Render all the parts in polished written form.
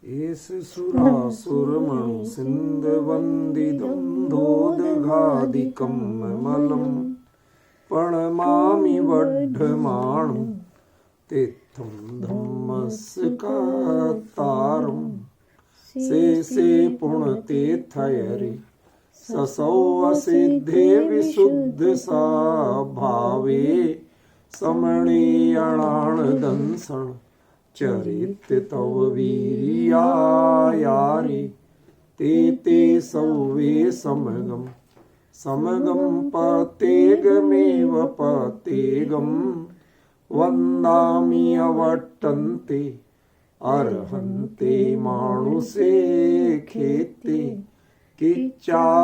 S सुरासुरमणु सिन्धवन्दितं धोदघादिकं मलं प्रणमामि वड्ढमाणं तीर्थं धम्मस्कातारं से पुण्यतीर्थयरि ससौ असिद्धे विशुद्ध सा भावे समणीयणाणदंसण चरित तव वीर्यायारि ते सौवे समगम पतेगमेव पतेगम वन्दामि अवट्टन्ते अर्हन्ते मानुषे खेते किच्चारिहन्ताणं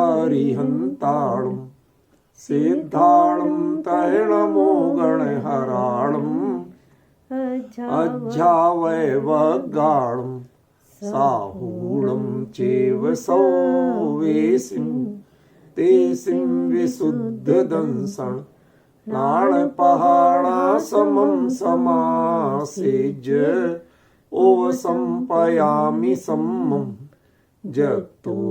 सिद्धाणं तैणमोगणहराणम् अज्झावैवगाणं साहूणं चैव सौवेसिं तेसिं विशुद्धदंसण नाणपहाणासमं समासेज्य ओवसंपयामि सम्मं जतोणिवाणसंपत्ति।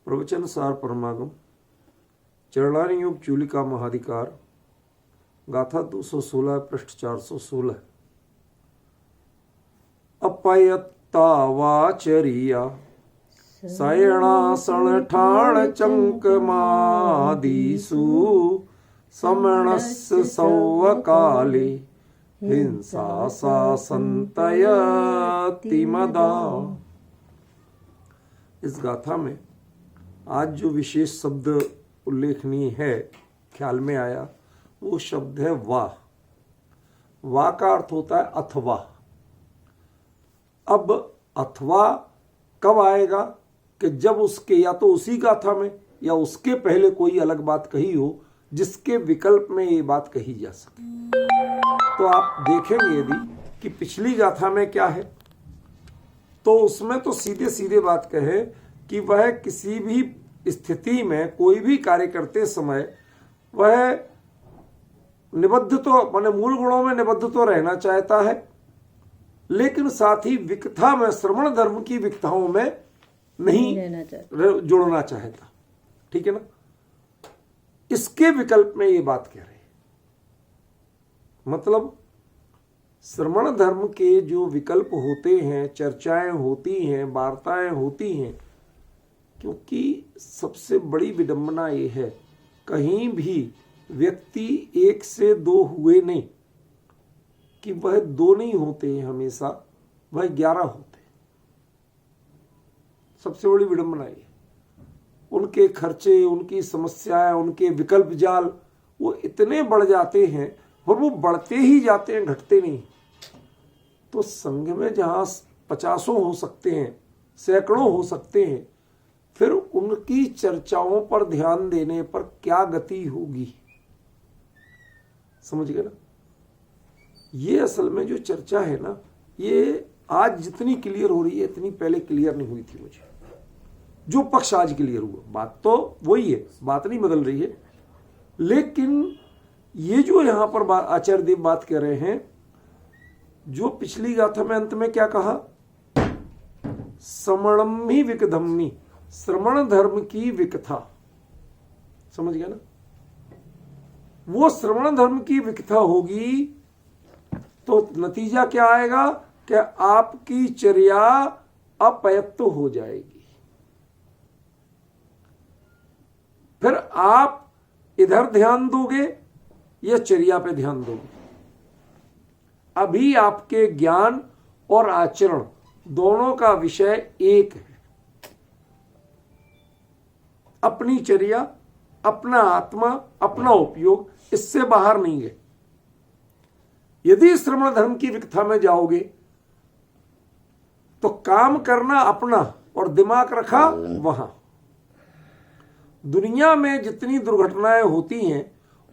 प्रवचन सार परमागम चरणानी योग चूलिका महाधिकार गाथा 216 पृष्ठ 416। अपयत्ता वाचरिया शयनासन ठाण चंकमादिषु समणस्य सौवकाले हिंसा सा संतयति मदा। इस गाथा में आज जो विशेष शब्द उल्लेखनीय है, ख्याल में आया, वो शब्द है वाह। वाह का अर्थ होता है अथवा। अब अथवा कब आएगा कि जब उसके या तो उसी गाथा में या उसके पहले कोई अलग बात कही हो जिसके विकल्प में ये बात कही जा सके। तो आप देखेंगे यदि कि पिछली गाथा में क्या है, तो उसमें तो सीधे सीधे बात कहे कि वह किसी भी स्थिति में कोई भी कार्य करते समय वह निबद्ध तो माने मूल गुणों में निबद्ध तो रहना चाहता है, लेकिन साथ ही विकथा में श्रवण धर्म की विकथाओं में नहीं जुड़ना चाहता। ठीक है ना। इसके विकल्प में ये बात कह रहे हैं। मतलब श्रवण धर्म के जो विकल्प होते हैं, चर्चाएं होती हैं, वार्ताएं होती हैं, क्योंकि सबसे बड़ी विडंबना ये है कहीं भी व्यक्ति एक से दो हुए नहीं, कि वह दो नहीं होते हैं, हमेशा वह 11 होते हैं। सबसे बड़ी विडंबना ये, उनके खर्चे, उनकी समस्याएं, उनके विकल्प जाल वो इतने बढ़ जाते हैं और वो बढ़ते ही जाते हैं, घटते नहीं। तो संघ में जहां 50 हो सकते हैं, सैकड़ों हो सकते हैं, फिर उनकी चर्चाओं पर ध्यान देने पर क्या गति होगी। समझ गए ना। ये असल में जो चर्चा है ना, ये आज जितनी क्लियर हो रही है इतनी पहले क्लियर नहीं हुई थी मुझे। जो पक्ष आज क्लियर हुआ, बात तो वही है, बात नहीं बदल रही है। लेकिन ये जो यहां पर आचार्य देव बात कह रहे हैं, जो पिछली गाथा में अंत में क्या कहा, समणम्मी विकधम्मी, श्रवण धर्म की विकथा। समझ गया ना। वो श्रवण धर्म की विकथा होगी तो नतीजा क्या आएगा कि आपकी चर्या अपयत्त हो जाएगी। फिर आप इधर ध्यान दोगे या चर्या पे ध्यान दोगे। अभी आपके ज्ञान और आचरण दोनों का विषय एक है। अपनी चर्या, अपना आत्मा, अपना उपयोग, इससे बाहर नहीं है। यदि श्रवण धर्म की विकथा में जाओगे तो काम करना अपना और दिमाग रखा वहां। दुनिया में जितनी दुर्घटनाएं होती हैं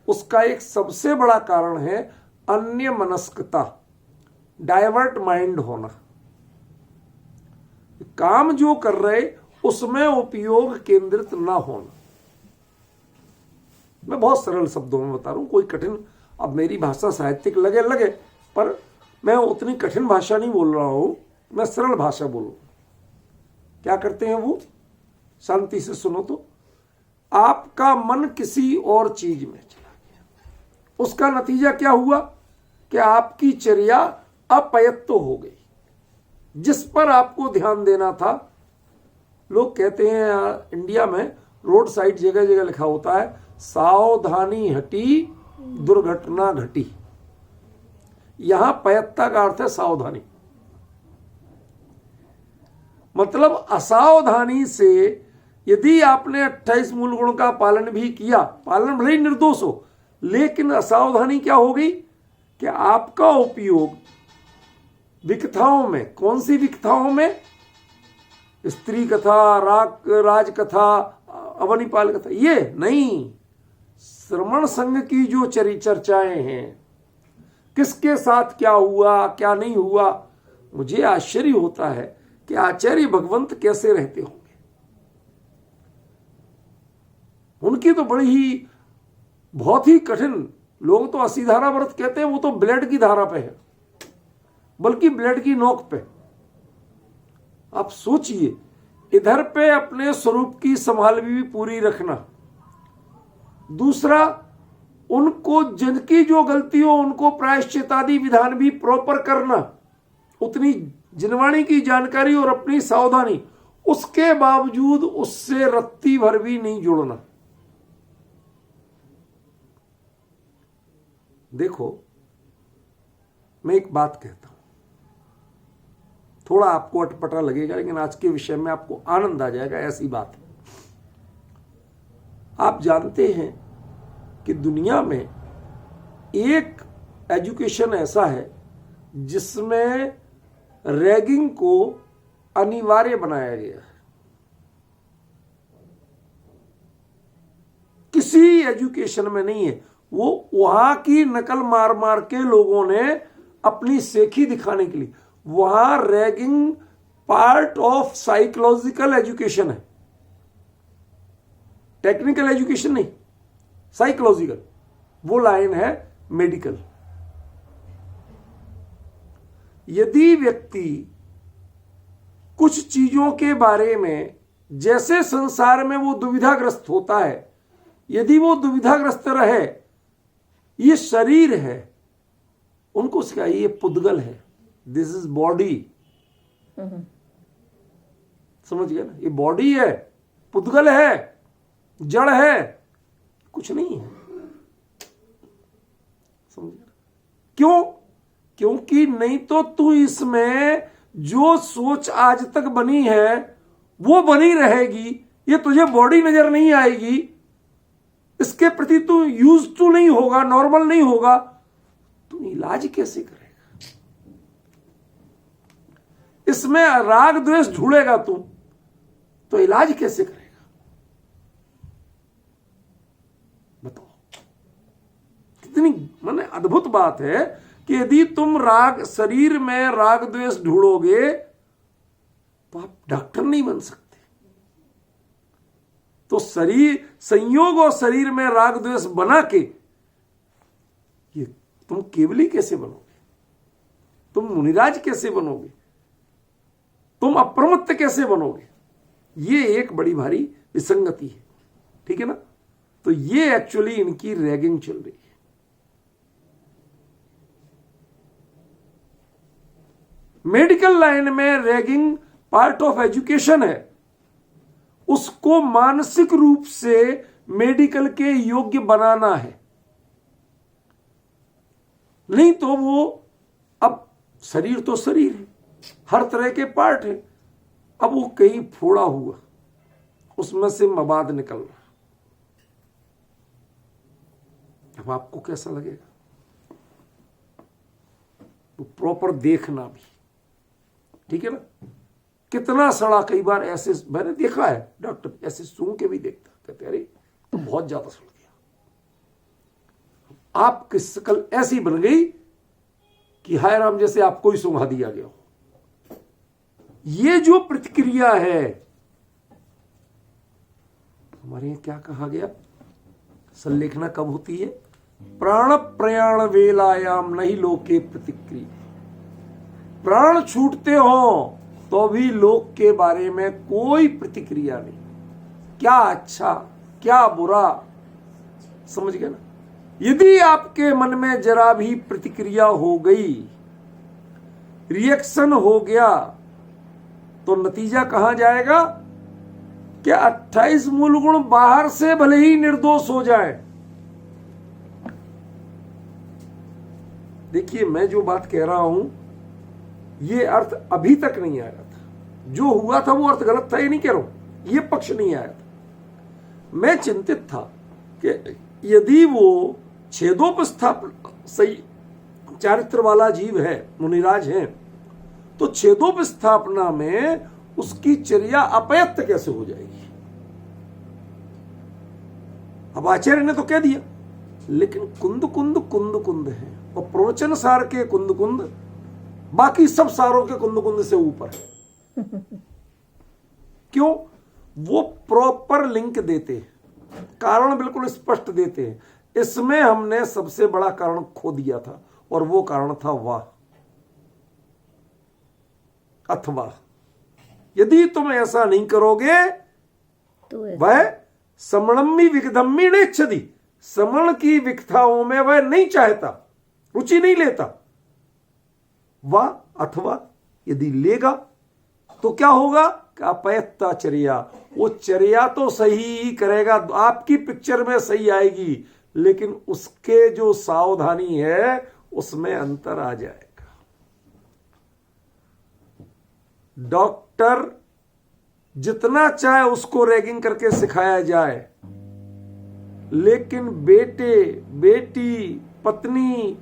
उसका एक सबसे बड़ा कारण है अन्य मनस्कता, डाइवर्ट माइंड होना। काम जो कर रहे उसमें उपयोग केंद्रित ना होना। मैं बहुत सरल शब्दों में बता रहा हूं, कोई कठिन अब मेरी भाषा साहित्यिक लगे पर मैं उतनी कठिन भाषा नहीं बोल रहा हूं, मैं सरल भाषा बोल रहा हूं। क्या करते हैं वो, शांति से सुनो तो, आपका मन किसी और चीज में चला गया, उसका नतीजा क्या हुआ कि आपकी चर्या अपयत्त हो गई। जिस पर आपको ध्यान देना था, लोग कहते हैं इंडिया में रोड साइड जगह जगह लिखा होता है सावधानी हटी दुर्घटना घटी। यहां पयत्ता का अर्थ है सावधानी, मतलब असावधानी से यदि आपने 28 मूल गुणों का पालन भी किया, पालन भले ही निर्दोष हो, लेकिन असावधानी क्या हो गई कि आपका उपयोग विकथाओं में, कौन सी विकथाओं में, स्त्री कथा, राज कथा, अवनिपाल कथा, ये नहीं, श्रमण संघ की जो चर्चाएं हैं, किसके साथ क्या हुआ क्या नहीं हुआ, मुझे आश्चर्य होता है कि आचार्य भगवंत कैसे रहते होंगे। उनकी तो बड़ी ही बहुत ही कठिन, लोग तो 80 धारा व्रत कहते हैं, वो तो ब्लेड की धारा पे है, बल्कि ब्लेड की नोक पे। आप सोचिए, इधर पे अपने स्वरूप की संभाल भी पूरी रखना, दूसरा उनको जिनकी जो गलती हो उनको प्रायश्चितादि विधान भी प्रॉपर करना, उतनी जिनवाणी की जानकारी और अपनी सावधानी, उसके बावजूद उससे रत्ती भर भी नहीं जुड़ना। देखो, मैं एक बात कहता हूं, थोड़ा आपको अटपटा लगेगा, लेकिन आज के विषय में आपको आनंद आ जाएगा, ऐसी बात है। आप जानते हैं कि दुनिया में एक एजुकेशन ऐसा है जिसमें रैगिंग को अनिवार्य बनाया गया है। किसी एजुकेशन में नहीं है, वो वहां की नकल मार मार के लोगों ने अपनी सेखी दिखाने के लिए, वहां ragging part of psychological education है, टेक्निकल एजुकेशन नहीं, साइकोलॉजिकल। वो लाइन है मेडिकल। यदि व्यक्ति कुछ चीजों के बारे में, जैसे संसार में वो दुविधाग्रस्त होता है, यदि वो दुविधाग्रस्त रहे, ये शरीर है, उनको सिखाइए ये पुद्गल है, दिस इज बॉडी, समझ गया ना, ये बॉडी है, पुद्गल है, जड़ है, कुछ नहीं है, समझ गया। क्यों? क्योंकि नहीं तो तू इसमें जो सोच आज तक बनी है वो बनी रहेगी, ये तुझे बॉडी नजर नहीं आएगी, इसके प्रति तू यूज टू नहीं होगा, नॉर्मल नहीं होगा, तू इलाज कैसे करेगा? इसमें राग द्वेष ढूंढेगा तू, तो इलाज कैसे करेगा? बताओ, कितनी माने अद्भुत बात है कि यदि तुम राग, शरीर में राग द्वेष ढूंढोगे तो आप डॉक्टर नहीं बन सकते। तो शरीर, संयोग और शरीर में राग द्वेष बना के ये तुम केवली कैसे बनोगे? तुम मुनिराज कैसे बनोगे? तुम अप्रमत्त कैसे बनोगे? ये एक बड़ी भारी विसंगति है, ठीक है ना। तो ये एक्चुअली इनकी रैगिंग चल रही है। मेडिकल लाइन में रैगिंग पार्ट ऑफ एजुकेशन है, उसको मानसिक रूप से मेडिकल के योग्य बनाना है, नहीं तो वो, अब शरीर तो शरीर है, हर तरह के पार्ट है, अब वो कहीं फोड़ा हुआ, उसमें से मवाद निकल रहा, अब आपको कैसा लगेगा? वो प्रॉपर देखना भी, ठीक है ना। कितना सड़ा, कई बार ऐसे मैंने देखा है, डॉक्टर ऐसे सूंघ के भी देखता, कहते अरे तो बहुत ज्यादा सड़ गया, आपकी शकल ऐसी बन गई कि हाय राम, जैसे आपको ही सूंघा दिया गया हो। ये जो प्रतिक्रिया है, हमारे यहां क्या कहा गया, संलेखना कब होती है? प्राण प्रयाण वेलायाम नहीं लोके प्रतिक्रिया। प्राण छूटते हो तो भी लोक के बारे में कोई प्रतिक्रिया नहीं, क्या अच्छा क्या बुरा, समझ गए ना। यदि आपके मन में जरा भी प्रतिक्रिया हो गई, रिएक्शन हो गया, तो नतीजा कहां जाएगा कि 28 मूल गुण बाहर से भले ही निर्दोष हो जाए। देखिए, मैं जो बात कह रहा हूं ये अर्थ अभी तक नहीं आया था, जो हुआ था वो अर्थ गलत था, ये नहीं कह रहा हूं, ये पक्ष नहीं आया था। मैं चिंतित था कि यदि वो छेदोपस्थापन सही चारित्र वाला जीव है, मुनिराज है, तो छेदोपस्थापना में उसकी चर्या अपयत्त कैसे हो जाएगी। अब आचार्य ने तो कह दिया, लेकिन कुंद कुंद कुंद कुंद है, और प्रवचन सार के कुंद कुंद बाकी सब सारों के कुंद कुंद से ऊपर है। क्यों? वो प्रॉपर लिंक देते हैं, कारण बिल्कुल स्पष्ट देते हैं। इसमें हमने सबसे बड़ा कारण खो दिया था, और वो कारण था वाह अथवा। यदि तुम ऐसा नहीं करोगे तो वह समणम्मी विगधम्मी नेच्छति, समण की विकथाओं में वह नहीं चाहता, रुचि नहीं लेता। वह अथवा यदि लेगा तो क्या होगा? अपयत्ता चर्या, वो चर्या तो सही ही करेगा, आपकी पिक्चर में सही आएगी, लेकिन उसके जो सावधानी है उसमें अंतर आ जाएगा। डॉक्टर जितना चाहे उसको रैगिंग करके सिखाया जाए, लेकिन बेटे बेटी पत्नी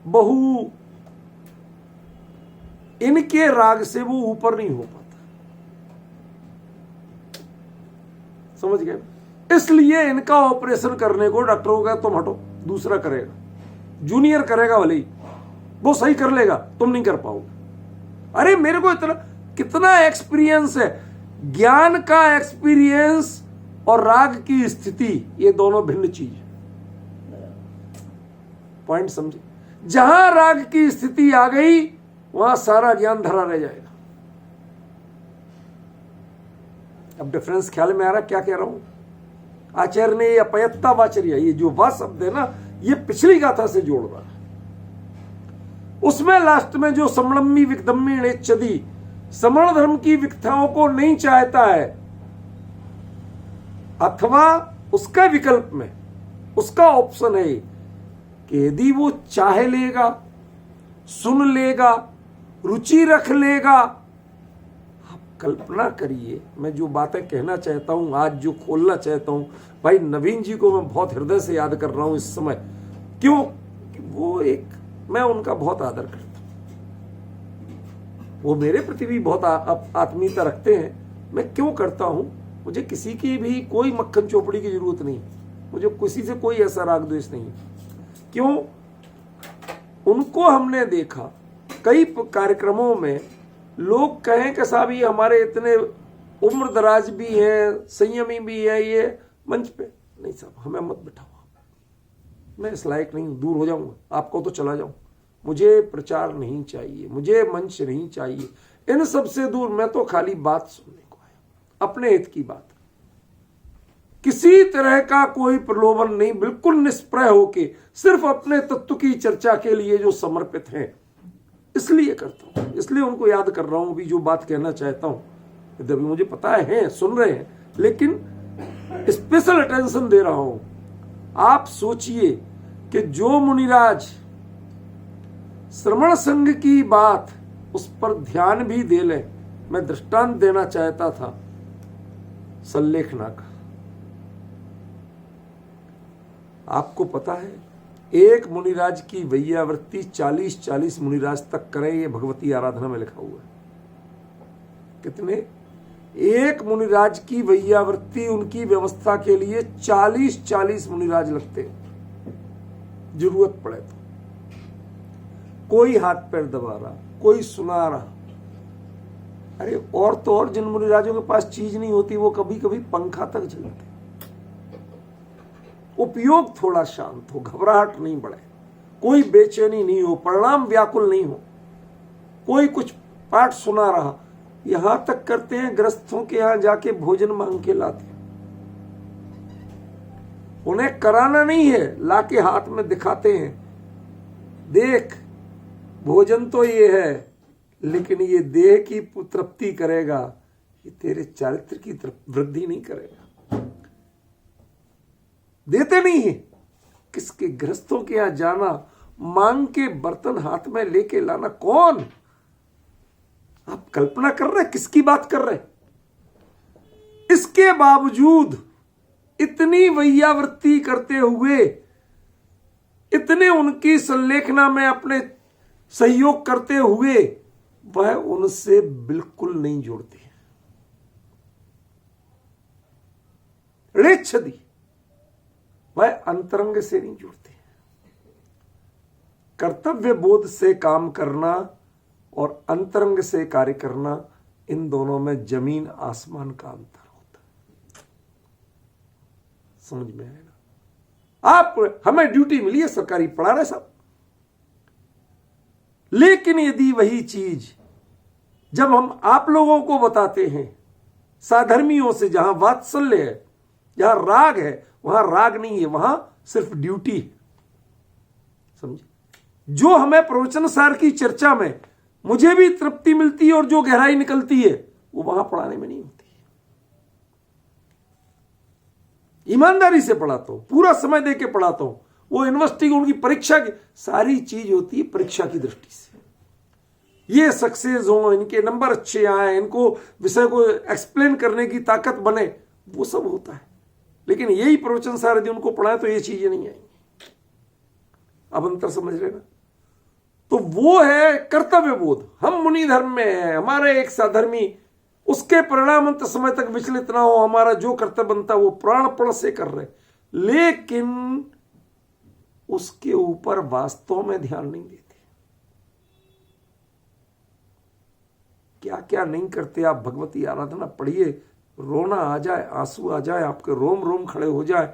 बहू इनके राग से वो ऊपर नहीं हो पाता, समझ गए। इसलिए इनका ऑपरेशन करने को डॉक्टरों का तुम हटो, दूसरा करेगा, जूनियर करेगा, भले ही वो सही कर लेगा, तुम नहीं कर पाओगे। अरे मेरे को इतना कितना एक्सपीरियंस है, ज्ञान का एक्सपीरियंस और राग की स्थिति, ये दोनों भिन्न चीज है। पॉइंट समझे? जहां राग की स्थिति आ गई वहां सारा ज्ञान धरा रह जाएगा। अब डिफरेंस ख्याल में आ रहा क्या कह रहा हूं? आचार्य ने ये अपयत्ता वाचर्या, ये जो वा शब्द है ना, ये पिछली गाथा से जोड़ रहा है। उसमें लास्ट में जो समणम्मी विकदम्मी नेच्छति, समण धर्म की विकथाओं को नहीं चाहता है, अथवा उसका विकल्प में उसका ऑप्शन है कि यदि वो चाह लेगा, सुन लेगा, रुचि रख लेगा। आप कल्पना करिए, मैं जो बातें कहना चाहता हूं, आज जो खोलना चाहता हूं, भाई नवीन जी को मैं बहुत हृदय से याद कर रहा हूं इस समय। क्यों? वो एक, मैं उनका बहुत आदर करता हूं, वो मेरे प्रति भी बहुत आत्मीयता रखते हैं। मैं क्यों करता हूं? मुझे किसी की भी कोई मक्खन चोपड़ी की जरूरत नहीं, मुझे किसी से कोई ऐसा राग द्वेष नहीं। क्यों? उनको हमने देखा कई कार्यक्रमों में, लोग कहें कि साहब ये हमारे इतने उम्र दराज भी हैं, संयमी भी है, ये मंच पे नहीं साहब, हमें मत बिठाओ, मैं इस लायक नहीं हूं, दूर हो जाऊंगा, आपको तो चला जाऊं, मुझे प्रचार नहीं चाहिए, मुझे मंच नहीं चाहिए, इन सब से दूर, मैं तो खाली बात सुनने को आया, अपने हित की बात, किसी तरह का कोई प्रलोभन नहीं, बिल्कुल निष्प्रय होके सिर्फ अपने तत्व की चर्चा के लिए जो समर्पित हैं, इसलिए करता हूं, इसलिए उनको याद कर रहा हूं। अभी जो बात कहना चाहता हूं, यद्यपि मुझे पता है सुन रहे हैं, लेकिन स्पेशल अटेंशन दे रहा हूं। आप सोचिए कि जो मुनिराज श्रवण संघ की बात, उस पर ध्यान भी दे ले। मैं दृष्टांत देना चाहता था सल्लेखना का। आपको पता है, एक मुनिराज की वैयावृत्ति 40 मुनिराज तक करें, ये भगवती आराधना में लिखा हुआ है। कितने? एक मुनिराज की वैयावृत्ति, उनकी व्यवस्था के लिए 40 मुनिराज लगते हैं, जरूरत पड़े तो। कोई हाथ पैर दबा रहा, कोई सुना रहा। अरे और तो और, जिन मुनिराजों के पास चीज नहीं होती वो कभी कभी पंखा तक झलते, उपयोग थोड़ा शांत हो, घबराहट नहीं बढ़े, कोई बेचैनी नहीं हो, परिणाम व्याकुल नहीं हो। कोई कुछ पाठ सुना रहा, यहां तक करते हैं ग्रस्तों के यहां जाके भोजन मांग के लाते हैं। उन्हें कराना नहीं है, लाके हाथ में दिखाते हैं, देख भोजन तो ये है, लेकिन ये देह की तृप्ति करेगा, ये तेरे चारित्र की वृद्धि नहीं करेगा। देते नहीं है। किसके गृहस्थों के यहां जाना, मांग के बर्तन हाथ में लेके लाना, कौन? आप कल्पना कर रहे किसकी बात कर रहे? इसके बावजूद इतनी वैयावृत्ति करते हुए, इतने उनकी संलेखना में अपने सहयोग करते हुए, वह उनसे बिल्कुल नहीं जुड़ते। ऋच्छदी, वह अंतरंग से नहीं जुड़ते। कर्तव्य बोध से काम करना और अंतरंग से कार्य करना, इन दोनों में जमीन आसमान का अंतर होता है। समझ में आए ना? आप, हमें ड्यूटी मिली है, सरकारी पढ़ा रहे सब, लेकिन यदि वही चीज जब हम आप लोगों को बताते हैं, साधर्मियों से, जहां वात्सल्य है, जहां राग है, वहां राग नहीं है, वहां सिर्फ ड्यूटी है। समझे? जो हमें प्रवचन सार की चर्चा में मुझे भी तृप्ति मिलती है और जो गहराई निकलती है, वो वहां पढ़ाने में नहीं होती। ईमानदारी से पढ़ाता हूं, पूरा समय दे के पढ़ाता हूं। वो यूनिवर्सिटी उनकी परीक्षा की सारी चीज होती है परीक्षा की दृष्टि से। ये सक्सेस हो, इनके नंबर अच्छे आए, इनको विषय को एक्सप्लेन करने की ताकत बने, वो सब होता है। लेकिन यही प्रवचन सार यदि उनको पढ़ाए तो ये चीजें नहीं आएंगी। अब अंतर समझ रहे ना? तो वो है कर्तव्य बोध। हम मुनि धर्म में हैं, हमारे एक साधर्मी, उसके परिणाम अंत समय तक विचलित ना हो, हमारा जो कर्तव्य बनता वो प्राणपण से कर रहे, लेकिन उसके ऊपर वास्तव में ध्यान नहीं देते। क्या क्या नहीं करते आप। भगवती आराधना पढ़िए, रोना आ जाए, आंसू आ जाए, आपके रोम रोम खड़े हो जाए।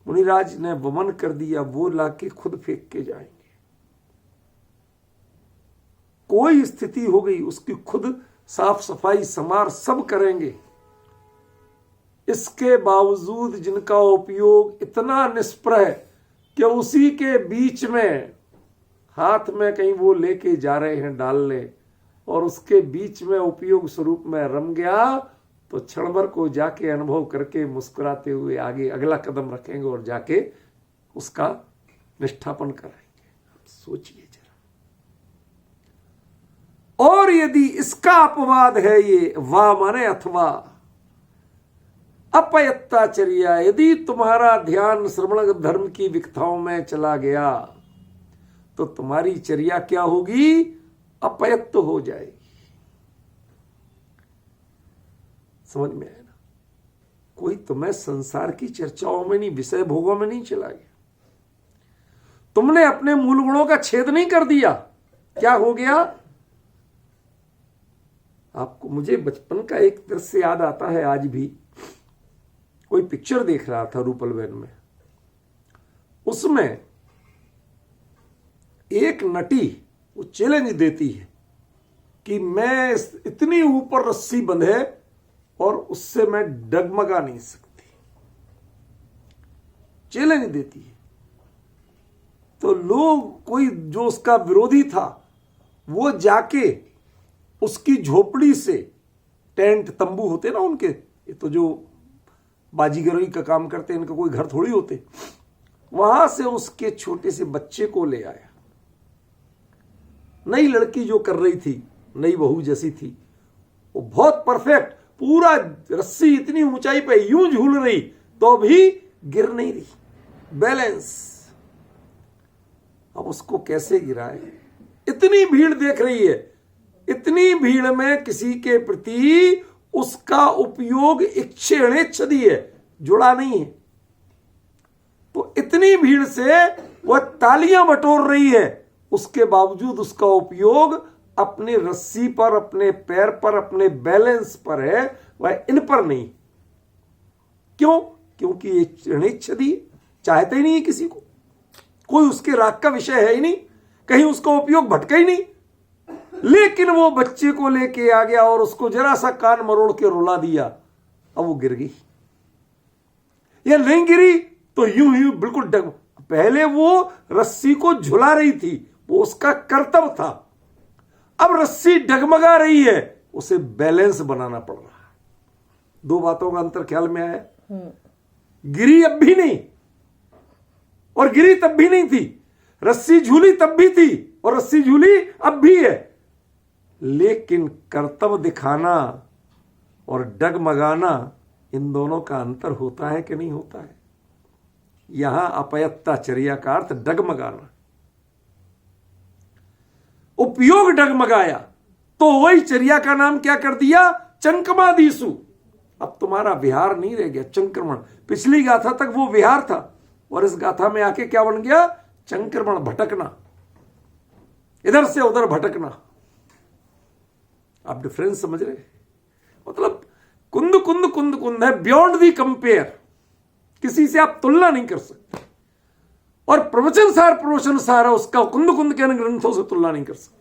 मुनिराज ने वमन कर दिया, वो लाके खुद फेंक के जाएंगे। कोई स्थिति हो गई, उसकी खुद साफ सफाई समार सब करेंगे। इसके बावजूद जिनका उपयोग इतना निष्प्रह कि उसी के बीच में हाथ में कहीं वो लेके जा रहे हैं डालने, और उसके बीच में उपयोग स्वरूप में रम गया, तो क्षण भर को जाके अनुभव करके मुस्कुराते हुए आगे अगला कदम रखेंगे और जाके उसका निष्ठापन करेंगे। सोचिए जरा। और यदि इसका अपवाद है, ये वा माने अथवा अपयत्ताचर्या, यदि तुम्हारा ध्यान श्रवण धर्म की विकथाओं में चला गया, तो तुम्हारी चर्या क्या होगी? अपयत्त हो जाएगी। समझ में आया ना? कोई तुम्हें संसार की चर्चाओं में नहीं, विषय भोगों में नहीं चला गया। तुमने अपने मूल गुणों का छेद नहीं कर दिया, क्या हो गया? आपको, मुझे बचपन का एक दृश्य याद आता है आज भी। कोई पिक्चर देख रहा था रूपल वैन में, उसमें एक नटी वो चैलेंज देती है कि मैं इतनी ऊपर रस्सी बंधे और उससे मैं डगमगा नहीं सकती। चैलेंज देती है। तो लोग, कोई जो उसका विरोधी था, वो जाके उसकी झोपड़ी से, टेंट तंबू होते ना उनके, ये तो जो बाजीगरी का काम करते हैं, इनका कोई घर थोड़ी होते, वहां से उसके छोटे से बच्चे को ले आया। नई लड़की जो कर रही थी, नई बहू जैसी थी, वो बहुत परफेक्ट, पूरा रस्सी इतनी ऊंचाई पे यूं झूल रही तो भी गिर नहीं रही, बैलेंस। अब उसको कैसे गिराए? इतनी भीड़ देख रही है, इतनी भीड़ में किसी के प्रति उसका उपयोग इच्छेदी है, जुड़ा नहीं है। तो इतनी भीड़ से वह तालियां बटोर रही है, उसके बावजूद उसका उपयोग अपनी रस्सी पर, अपने पैर पर, अपने बैलेंस पर है, वह इन पर नहीं। क्यों? क्योंकि ये ऋणेच्छदी, चाहते ही नहीं है किसी को, कोई उसके राग का विषय है ही नहीं, कहीं उसका उपयोग भटका ही नहीं। लेकिन वो बच्चे को लेके आ गया और उसको जरा सा कान मरोड़ के रुला दिया, अब वो गिर गई। या नहीं गिरी तो यूं ही बिल्कुल डग, पहले वो रस्सी को झुला रही थी, वो उसका कर्तव्य था, अब रस्सी डगमगा रही है, उसे बैलेंस बनाना पड़ रहा है। दो बातों का अंतर ख्याल में आया? गिरी अब भी नहीं और गिरी तब भी नहीं थी, रस्सी झूली तब भी थी और रस्सी झूली अब भी है। लेकिन कर्तव्य दिखाना और डगमगाना, इन दोनों का अंतर होता है कि नहीं होता है? यहां अपयत्ता चर्या का अर्थ डगमगाना, उपयोग डगमगाया तो वही चर्या का नाम क्या कर दिया? चंकमादीसु। अब तुम्हारा विहार नहीं रह गया, चंक्रमण। पिछली गाथा तक वो विहार था और इस गाथा में आके क्या बन गया? चंक्रमण, भटकना, इधर से उधर भटकना। आप डिफरेंस समझ रहे? मतलब कुंद कुंद कुंद कुंद है, बियॉन्ड दी कंपेयर, किसी से आप तुलना नहीं कर सकते। और प्रवचन सार है उसका, कुंद कुंद के अन्य ग्रंथों से तुलना नहीं कर सकते।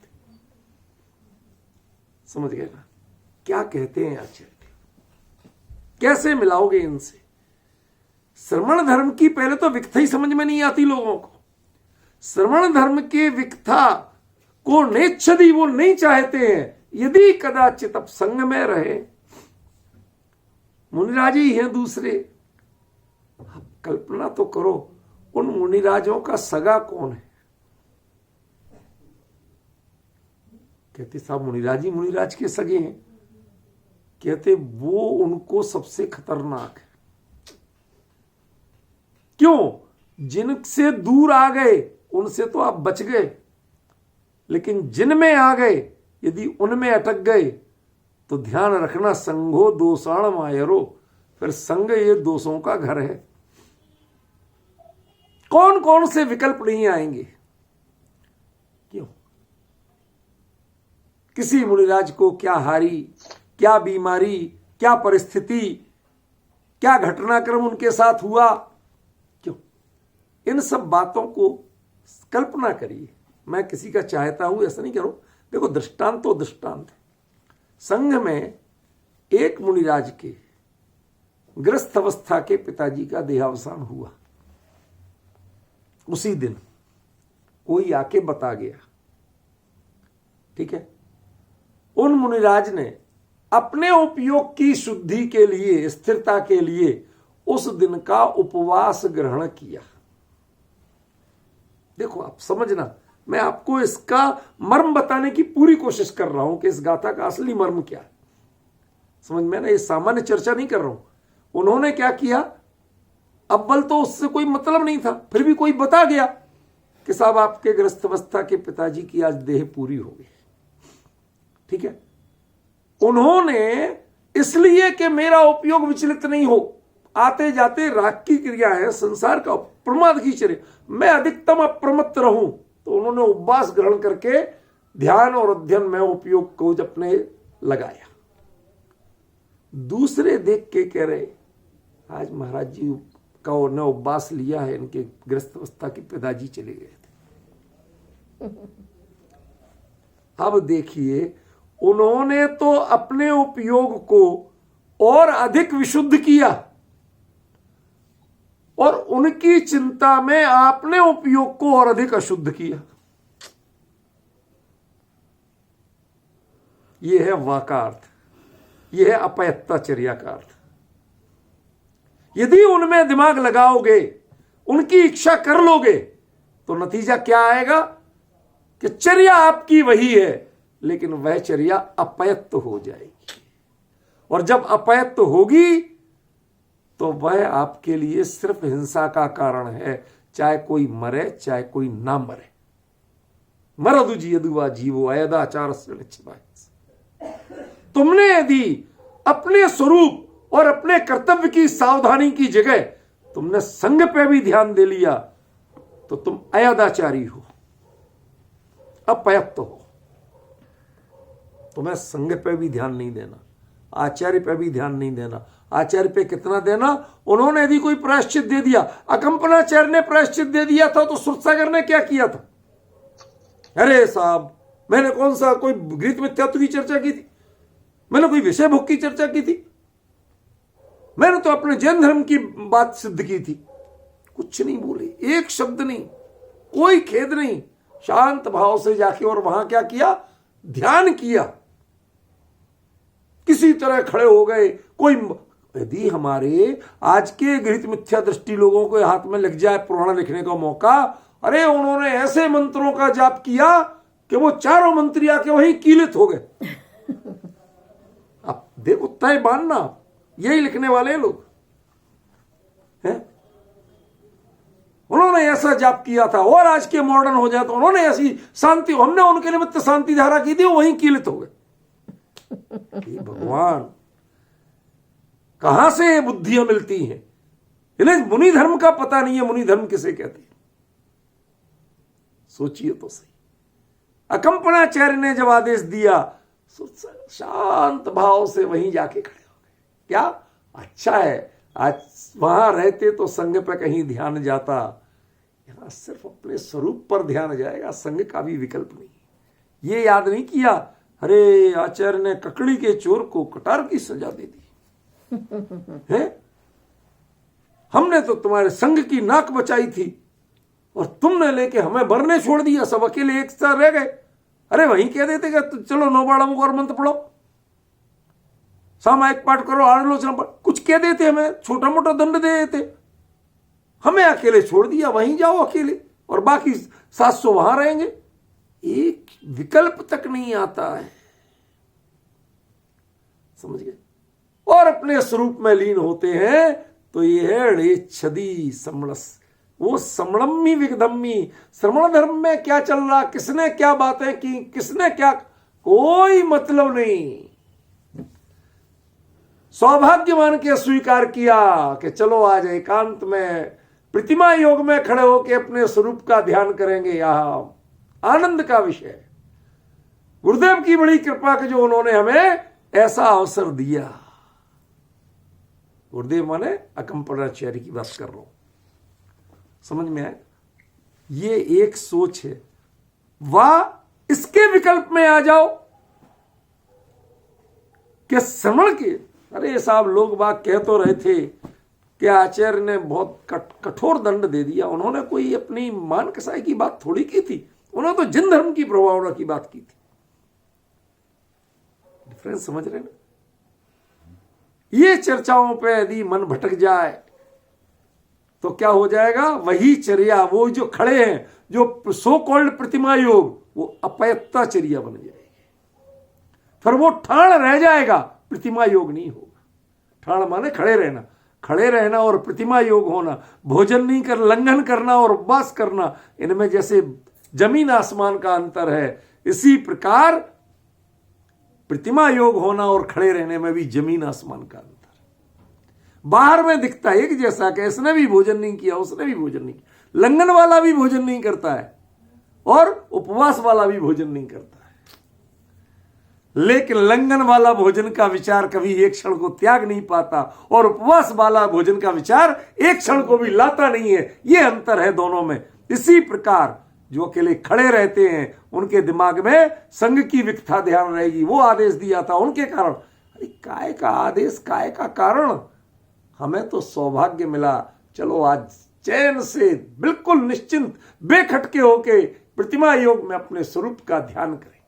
समझ गए ना क्या कहते हैं आचार्य? कैसे मिलाओगे इनसे? श्रवण धर्म की पहले तो विकथा ही समझ में नहीं आती लोगों को। श्रवण धर्म के विकथा को नेच्छदी वो नहीं चाहते हैं। यदि कदाचित अब संग में रहे, मुनिराज ही हैं दूसरे, आप कल्पना तो करो उन मुनिराजों का सगा कौन है? कहते साहब मुनिराज ही मुनिराज के सगे हैं। कहते वो उनको सबसे खतरनाक है। क्यों? जिनसे दूर आ गए उनसे तो आप बच गए, लेकिन जिनमें आ गए यदि उनमें अटक गए तो ध्यान रखना, संघो दोषाण मायरो, फिर संग ये दोषों का घर है। कौन कौन से विकल्प नहीं आएंगे? क्यों? किसी मुनिराज को क्या हारी, क्या बीमारी, क्या परिस्थिति, क्या घटनाक्रम उनके साथ हुआ? क्यों? इन सब बातों को कल्पना करिए। मैं किसी का चाहता हूं ऐसा नहीं करो। देखो दृष्टांत तो दृष्टांत है। संघ में एक मुनिराज के ग्रस्त अवस्था के पिताजी का देहावसान हुआ। उसी दिन कोई आके बता गया, ठीक है। उन मुनिराज ने अपने उपयोग की शुद्धि के लिए, स्थिरता के लिए उस दिन का उपवास ग्रहण किया। देखो आप समझना, मैं आपको इसका मर्म बताने की पूरी कोशिश कर रहा हूं कि इस गाथा का असली मर्म क्या है। समझ में ना, ये सामान्य चर्चा नहीं कर रहा हूं। उन्होंने क्या किया? अव्वल तो उससे कोई मतलब नहीं था, फिर भी कोई बता गया कि साहब आपके ग्रस्त अवस्था के पिताजी की आज देह पूरी हो गई, ठीक है। उन्होंने इसलिए कि मेरा उपयोग विचलित नहीं हो, आते जाते राग की क्रिया है, संसार का प्रमाद की चर्या, मैं अधिकतम अप्रमत्त रहूं, तो उन्होंने उपवास ग्रहण करके ध्यान और अध्ययन में उपयोग को अपने लगाया। दूसरे देख के कह रहे आज महाराज जी का उन्होंने उपवास लिया है, इनके ग्रस्त अवस्था के पिताजी चले गए थे। अब देखिए, उन्होंने तो अपने उपयोग को और अधिक विशुद्ध किया और उनकी चिंता में आपने उपयोग को और अधिक अशुद्ध किया। यह है वाका अर्थ, यह है अपयत्ताचर्या का अर्थ। यदि उनमें दिमाग लगाओगे, उनकी इच्छा कर लोगे, तो नतीजा क्या आएगा कि चर्या आपकी वही है, लेकिन वह चर्या अपयत्त हो जाएगी। और जब अपयत्त होगी तो वह आपके लिए सिर्फ हिंसा का कारण है, चाहे कोई मरे चाहे कोई ना मरे। मरदु जियदुआ जीवो अयदाचार से। तुमने यदि अपने स्वरूप और अपने कर्तव्य की सावधानी की जगह तुमने संग पे भी ध्यान दे लिया तो तुम अयदाचारी हो, अपयत्त हो। तुम्हें संग पे भी ध्यान नहीं देना, आचार्य पे भी ध्यान नहीं देना, आचार्य पे कितना देना। उन्होंने यदि कोई प्रायश्चित दे दिया, अकंपनाचार्य ने प्रायश्चित दे दिया था, तो सुरसागर ने क्या किया था? अरे साहब, मैंने कौन सा कोई गृहीत मिथ्यात्व की चर्चा की थी? मैंने कोई विषय भोग की चर्चा की थी? मैंने तो अपने जैन धर्म की बात सिद्ध की थी। कुछ नहीं बोले, एक शब्द नहीं, कोई खेद नहीं, शांत भाव से जाके और वहां क्या किया? ध्यान किया। किसी तरह खड़े हो गए। कोई यदि हमारे आज के गृहीत मिथ्या दृष्टि लोगों को हाथ में लग जाए पुराण लिखने का मौका, अरे उन्होंने ऐसे मंत्रों का जाप किया कि वो चारों मंत्री आके वहीं कीलित हो गए। अब देखो, तय मानना, यही लिखने वाले लोग हैं। उन्होंने ऐसा जाप किया था, और आज के मॉडर्न हो जाए तो उन्होंने ऐसी शांति, हमने उनके निमित्त शांति धारा की थी, वहीं कीलित हो गए। भगवान, कहां से ये बुद्धियां मिलती हैं? इन्हें मुनि धर्म का पता नहीं है। मुनि धर्म किसे कहते हैं? सोचिए तो सही। अकंपनाचार्य ने जब आदेश दिया, शांत भाव से वहीं जाके खड़े हो गए। क्या अच्छा है, आज वहां रहते तो संघ पे कहीं ध्यान जाता, यहां सिर्फ अपने स्वरूप पर ध्यान जाएगा, संघ का भी विकल्प नहीं। ये याद नहीं किया, अरे आचार्य ने ककड़ी के चोर को कटार की सजा दे दी है? हमने तो तुम्हारे संघ की नाक बचाई थी और तुमने लेके हमें मरने छोड़ दिया, सब अकेले एक साथ रह गए। अरे वहीं कह देते कि तो चलो 9 बाड़ा मुख और मंत्र पढ़ो, सामायिक पाठ करो, आलोचना पढ़ो, कुछ कह देते, हमें छोटा मोटा दंड दे देते, हमें अकेले छोड़ दिया, वहीं जाओ अकेले और बाकी 700 वहां रहेंगे। एक विकल्प तक नहीं आता है, समझ गए? और अपने स्वरूप में लीन होते हैं तो ये है छदी समणस, वो समणम्मी विगधम्मी। श्रमण धर्म में क्या चल रहा, किसने क्या बातें की, किसने क्या, कोई मतलब नहीं। सौभाग्य मान के स्वीकार किया कि चलो आज एकांत में प्रतिमा योग में खड़े होकर अपने स्वरूप का ध्यान करेंगे। यहां आनंद का विषय, गुरुदेव की बड़ी कृपा के जो उन्होंने हमें ऐसा अवसर दिया। गुरुदेव माने अकंपनाचार्य की बात कर रहा हूं, समझ में आए? ये एक सोच है। वाह, इसके विकल्प में आ जाओ कि श्रवण के, अरे साहब लोग बाग कह तो रहे थे कि आचार्य ने बहुत कठोर दंड दे दिया। उन्होंने कोई अपनी मान कसाई की बात थोड़ी की थी, उन्होंने तो जिन धर्म की प्रभावना की बात की थी। डिफरेंस समझ रहे ना? ये चर्चाओं पे यदि मन भटक जाए तो क्या हो जाएगा? वही चर्या, वो जो खड़े हैं, जो सो कॉल्ड प्रतिमा योग, वो अपयत्ता चर्या बन जाएगी। फिर वो ठाण रह जाएगा, प्रतिमा योग नहीं होगा। ठाण माने खड़े रहना, खड़े रहना और प्रतिमा योग होना, भोजन नहीं कर, लंघन करना और उपवास करना, इनमें जैसे जमीन आसमान का अंतर है, इसी प्रकार प्रतिमा योग होना और खड़े रहने में भी जमीन आसमान का अंतर। बाहर में दिखता है एक जैसा कि इसने भी भोजन नहीं किया, उसने भी भोजन नहीं किया, लंघन वाला भी भोजन नहीं करता है और उपवास वाला भी भोजन नहीं करता है, लेकिन लंघन वाला भोजन का विचार कभी एक क्षण को त्याग नहीं पाता और उपवास वाला भोजन का विचार एक क्षण को भी लाता नहीं है। यह अंतर है दोनों में। इसी प्रकार जो अकेले खड़े रहते हैं उनके दिमाग में संघ की विकथा ध्यान रहेगी। वो आदेश दिया था उनके कारण। अरे काय का आदेश, काय का कारण? हमें तो सौभाग्य मिला, चलो आज चैन से बिल्कुल निश्चिंत बेखटके होके प्रतिमा योग में अपने स्वरूप का ध्यान करें।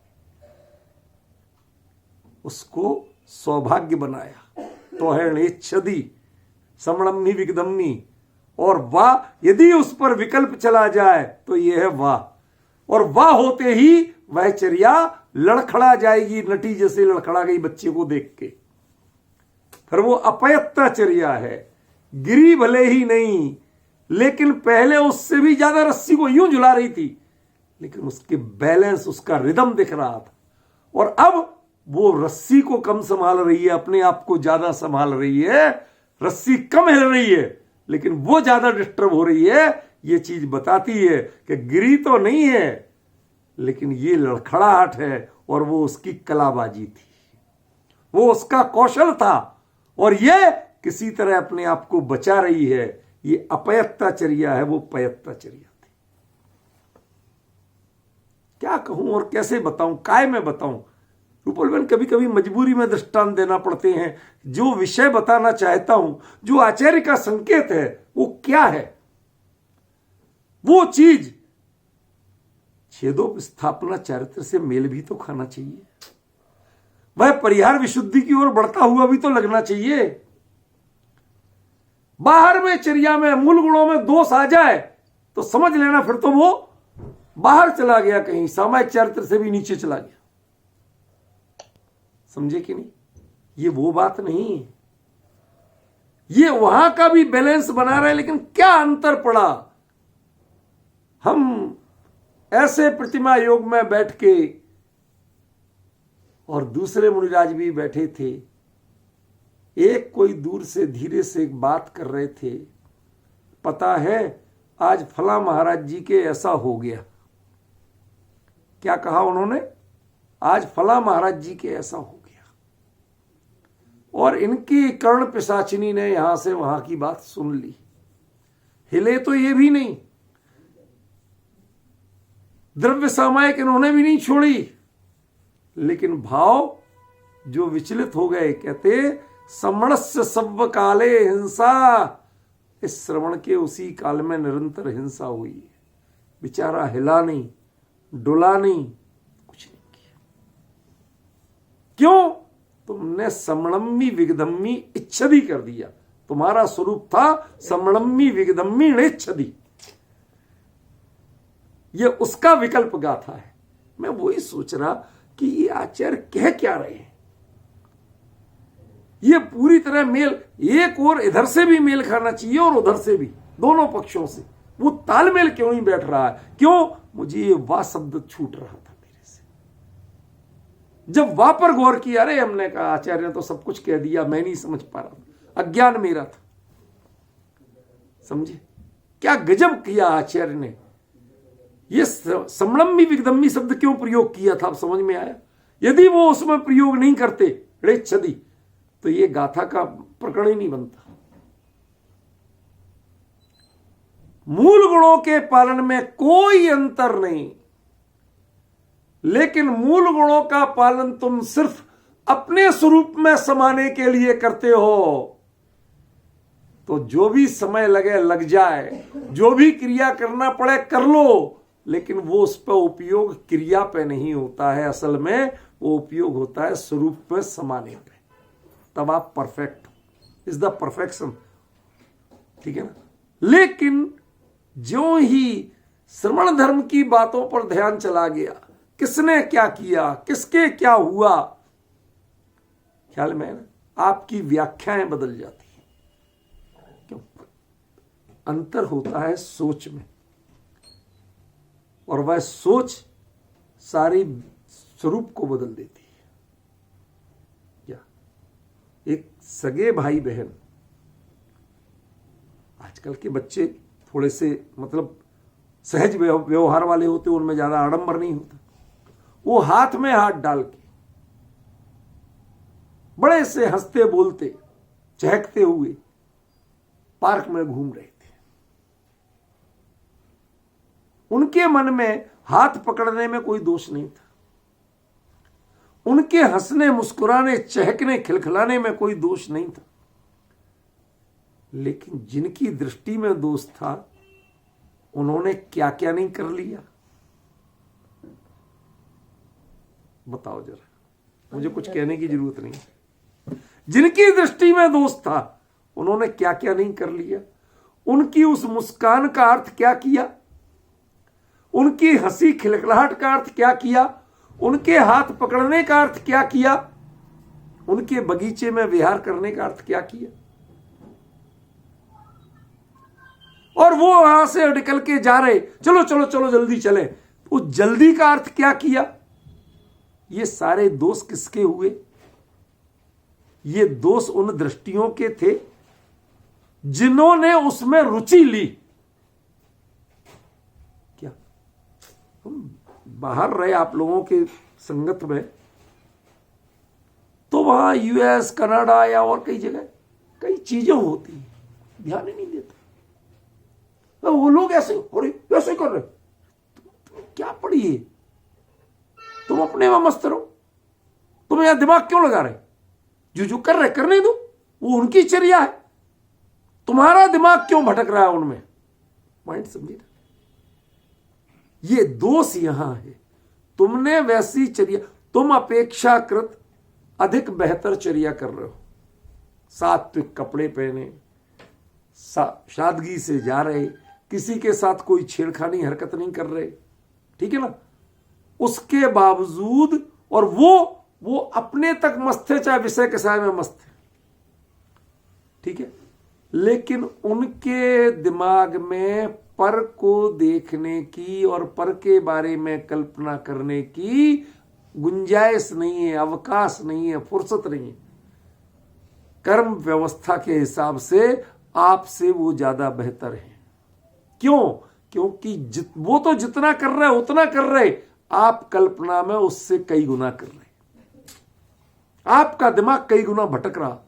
उसको सौभाग्य बनाया। तो है छदी समणम्मी विगदम्मी, और वाह यदि उस पर विकल्प चला जाए तो यह है वाह, और वाह होते ही वह चर्या लड़खड़ा जाएगी, नटी जैसे लड़खड़ा गई बच्चे को देख के। फिर वो अपयत्ता चर्या है। गिरी भले ही नहीं, लेकिन पहले उससे भी ज्यादा रस्सी को यूं झुला रही थी, लेकिन उसके बैलेंस, उसका रिदम दिख रहा था। और अब वो रस्सी को कम संभाल रही है, अपने आप को ज्यादा संभाल रही है। रस्सी कम हिल रही है लेकिन वो ज्यादा डिस्टर्ब हो रही है। ये चीज बताती है कि गिरी तो नहीं है, लेकिन ये लड़खड़ाहट है, और वो उसकी कलाबाजी थी, वो उसका कौशल था। और ये किसी तरह अपने आप को बचा रही है, ये अपयत्ताचर्या है, वो पयत्ताचर्या थी। क्या कहूं और कैसे बताऊं, काय में बताऊं। रूपल बहन, कभी कभी मजबूरी में दृष्टांत देना पड़ते हैं। जो विषय बताना चाहता हूं, जो आचार्य का संकेत है, वो क्या है? वो चीज छेदोपस्थापना चारित्र से मेल भी तो खाना चाहिए। वह परिहार विशुद्धि की ओर बढ़ता हुआ भी तो लगना चाहिए। बाहर में चर्या में मूल गुणों में दोष आ जाए तो समझ लेना फिर तो वो बाहर चला गया, कहीं सामायिक चारित्र से भी नीचे चला गया। समझे कि नहीं? ये वो बात नहीं है। ये वहां का भी बैलेंस बना रहे, लेकिन क्या अंतर पड़ा। हम ऐसे प्रतिमा योग में बैठ के, और दूसरे मुनिराज भी बैठे थे, एक कोई दूर से धीरे से एक बात कर रहे थे, पता है आज फला महाराज जी के ऐसा हो गया। क्या कहा उन्होंने? आज फला महाराज जी के ऐसा हो गया। और इनकी कर्ण पिशाचिनी ने यहां से वहां की बात सुन ली, हिले तो ये भी नहीं, द्रव्य सामायिक इन्होंने भी नहीं छोड़ी, लेकिन भाव जो विचलित हो गए। कहते श्रवणस्य सव्व काले हिंसा, इस श्रवण के उसी काल में निरंतर हिंसा हुई है। बेचारा हिला नहीं, डुला नहीं, कुछ नहीं किया। क्यों? तुमने समणम्मी विगदम्मी इच्छदी कर दिया। तुम्हारा स्वरूप था समणम्मी विगदम्मी इच्छदी, ये उसका विकल्प गाथा है। मैं वही सोच रहा कि ये आचार्य कह क्या रहे हैं। ये पूरी तरह मेल, एक और इधर से भी मेल खाना चाहिए और उधर से भी, दोनों पक्षों से। वो तालमेल क्यों नहीं बैठ रहा है? क्यों? मुझे ये वाह शब्द छूट रहा था मेरे से। जब वाह पर गौर किया, अरे हमने कहा आचार्य ने तो सब कुछ कह दिया, मैं नहीं समझ पा रहा था, अज्ञान मेरा था। समझे क्या गजब किया आचार्य ने? ये समणम्मी विगदम्मी शब्द क्यों प्रयोग किया था, अब समझ में आया। यदि वो उसमें प्रयोग नहीं करते ऋच्छदी, तो ये गाथा का प्रकरण ही नहीं बनता। मूल गुणों के पालन में कोई अंतर नहीं, लेकिन मूल गुणों का पालन तुम सिर्फ अपने स्वरूप में समाने के लिए करते हो। तो जो भी समय लगे लग जाए, जो भी क्रिया करना पड़े कर लो, लेकिन वो उस पर उपयोग क्रिया पे नहीं होता है। असल में वो उपयोग होता है स्वरूप में समाने पे, तब आप परफेक्ट हो। इज द परफेक्शन, ठीक है ना। लेकिन जो ही श्रवण धर्म की बातों पर ध्यान चला गया, किसने क्या किया, किसके क्या हुआ, ख्याल में ना आपकी व्याख्याएं बदल जाती हैं। क्यों? अंतर होता है सोच में, और वह सोच सारी स्वरूप को बदल देती है। क्या एक सगे भाई बहन, आजकल के बच्चे थोड़े से मतलब सहज व्यवहार वाले होते, उनमें ज्यादा आडंबर नहीं होता। वो हाथ में हाथ डाल के बड़े से हंसते बोलते चहकते हुए पार्क में घूम रहे थे। उनके मन में हाथ पकड़ने में कोई दोष नहीं था, उनके हंसने मुस्कुराने चहकने खिलखिलाने में कोई दोष नहीं था। लेकिन जिनकी दृष्टि में दोष था, उन्होंने क्या क्या नहीं कर लिया, बताओ जरा, मुझे कुछ कहने की जरूरत नहीं। जिनकी दृष्टि में दोष था, उन्होंने क्या क्या नहीं कर लिया। उनकी उस मुस्कान का अर्थ क्या किया, उनकी हंसी खिलखिलाहट का अर्थ क्या किया, उनके हाथ पकड़ने का अर्थ क्या किया, उनके बगीचे में विहार करने का अर्थ क्या किया। और वो वहां से निकल के जा रहे, चलो चलो चलो जल्दी चले, उस जल्दी का अर्थ क्या किया। ये सारे दोष किसके हुए? ये दोष उन दृष्टियों के थे जिन्होंने उसमें रुचि ली। क्या हम बाहर रहे आप लोगों के संगत में, तो वहां यूएस कनाडा या और कई जगह कई चीजें होती हैं, ध्यान ही नहीं देते। वो लोग ऐसे ऐसे कर रहे, तुम क्या पढ़ी है, तुम अपने में मस्त रहो, तुम यहां दिमाग क्यों लगा रहे, जो कर रहे करने दो, वो उनकी चर्या है, तुम्हारा दिमाग क्यों भटक रहा है उनमें। पॉइंट समझे ना, ये दोष यहां है। तुमने वैसी चर्या, तुम अपेक्षाकृत अधिक बेहतर चर्या कर रहे हो, सात्विक कपड़े पहने, सादगी से जा रहे, किसी के साथ कोई छेड़खानी हरकत नहीं कर रहे, ठीक है ना, उसके बावजूद, और वो अपने तक मस्त है, चाहे विषय के साय में मस्त है, ठीक है, लेकिन उनके दिमाग में पर को देखने की और पर के बारे में कल्पना करने की गुंजाइश नहीं है, अवकाश नहीं है, फुर्सत नहीं है। कर्म व्यवस्था के हिसाब से आपसे वो ज्यादा बेहतर है। क्यों? क्योंकि वो तो जितना कर रहे उतना कर रहे, आप कल्पना में उससे कई गुना कर रहे, आपका दिमाग कई गुना भटक रहा।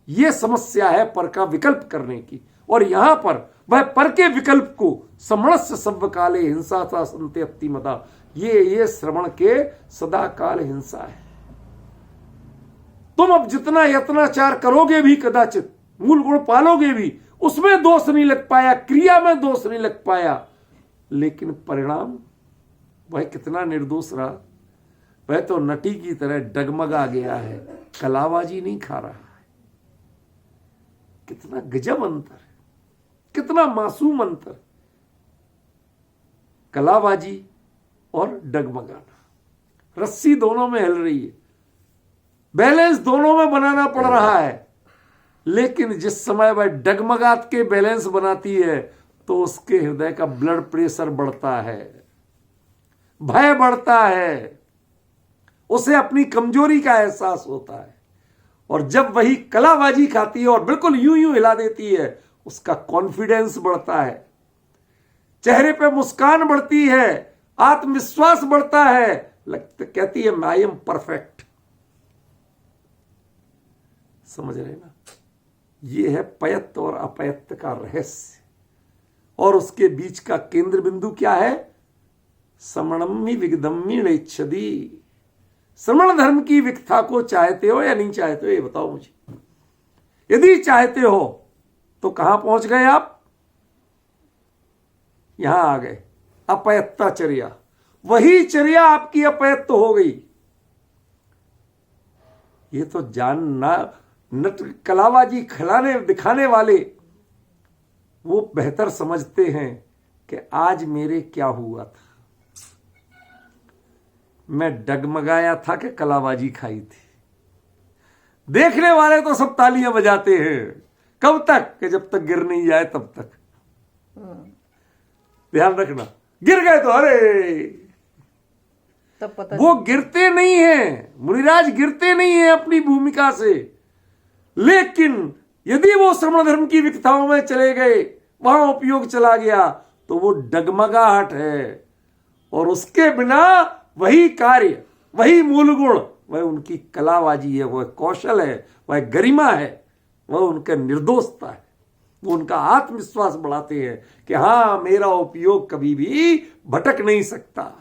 यह समस्या है पर का विकल्प करने की, और यहां पर वह पर के विकल्प को समणस्य सव्य काले हिंसा सा संते अतिमता, ये श्रवण के सदा काल हिंसा है। तुम अब जितना यत्नाचार करोगे भी, कदाचित मूल गुण पालोगे भी, उसमें दोष नहीं लग पाया, क्रिया में दोष नहीं लग पाया, लेकिन परिणाम वह कितना निर्दोष रहा। वह तो नटी की तरह डगमगा गया है, कलाबाजी नहीं खा रहा है। कितना गजब अंतर है, कितना मासूम अंतर, कलाबाजी और डगमगाना। रस्सी दोनों में हिल रही है, बैलेंस दोनों में बनाना पड़ रहा है, लेकिन जिस समय वह डगमगात के बैलेंस बनाती है तो उसके हृदय का ब्लड प्रेशर बढ़ता है, भय बढ़ता है, उसे अपनी कमजोरी का एहसास होता है। और जब वही कलाबाजी खाती है और बिल्कुल यूं यूं हिला देती है, उसका कॉन्फिडेंस बढ़ता है, चेहरे पे मुस्कान बढ़ती है, आत्मविश्वास बढ़ता है, कहती है आई एम परफेक्ट। समझ रहे ना, ये है पयत्त और अपयत्त का रहस्य। और उसके बीच का केंद्र बिंदु क्या है? समणम्मी विगदम्मी नेच्छदी। श्रमण धर्म की विकथा को चाहते हो या नहीं चाहते हो, ये बताओ मुझे। यदि चाहते हो तो कहां पहुंच गए आप? यहां आ गए, अपयत्ता चर्या। वही चर्या आपकी अपयत्त हो गई। ये तो जानना, नट कलाबाजी खिलाने दिखाने वाले वो बेहतर समझते हैं कि आज मेरे क्या हुआ था, मैं डगमगाया था कि कलाबाजी खाई थी। देखने वाले तो सब तालियां बजाते हैं, कब तक? कि जब तक गिर नहीं जाए तब तक। ध्यान रखना, गिर गए तो अरे तब पता वो गिरते नहीं है, मुनिराज गिरते नहीं है अपनी भूमिका से। लेकिन यदि वो श्रमण धर्म की विकथाओं में चले गए, वहां उपयोग चला गया, तो वो डगमगाहट है। और उसके बिना वही कार्य, वही मूल गुण, वह उनकी कलाबाजी है, वह कौशल है, वह गरिमा है, वह उनका निर्दोषता है। वो उनका आत्मविश्वास बढ़ाते हैं कि हां, मेरा उपयोग कभी भी भटक नहीं सकता।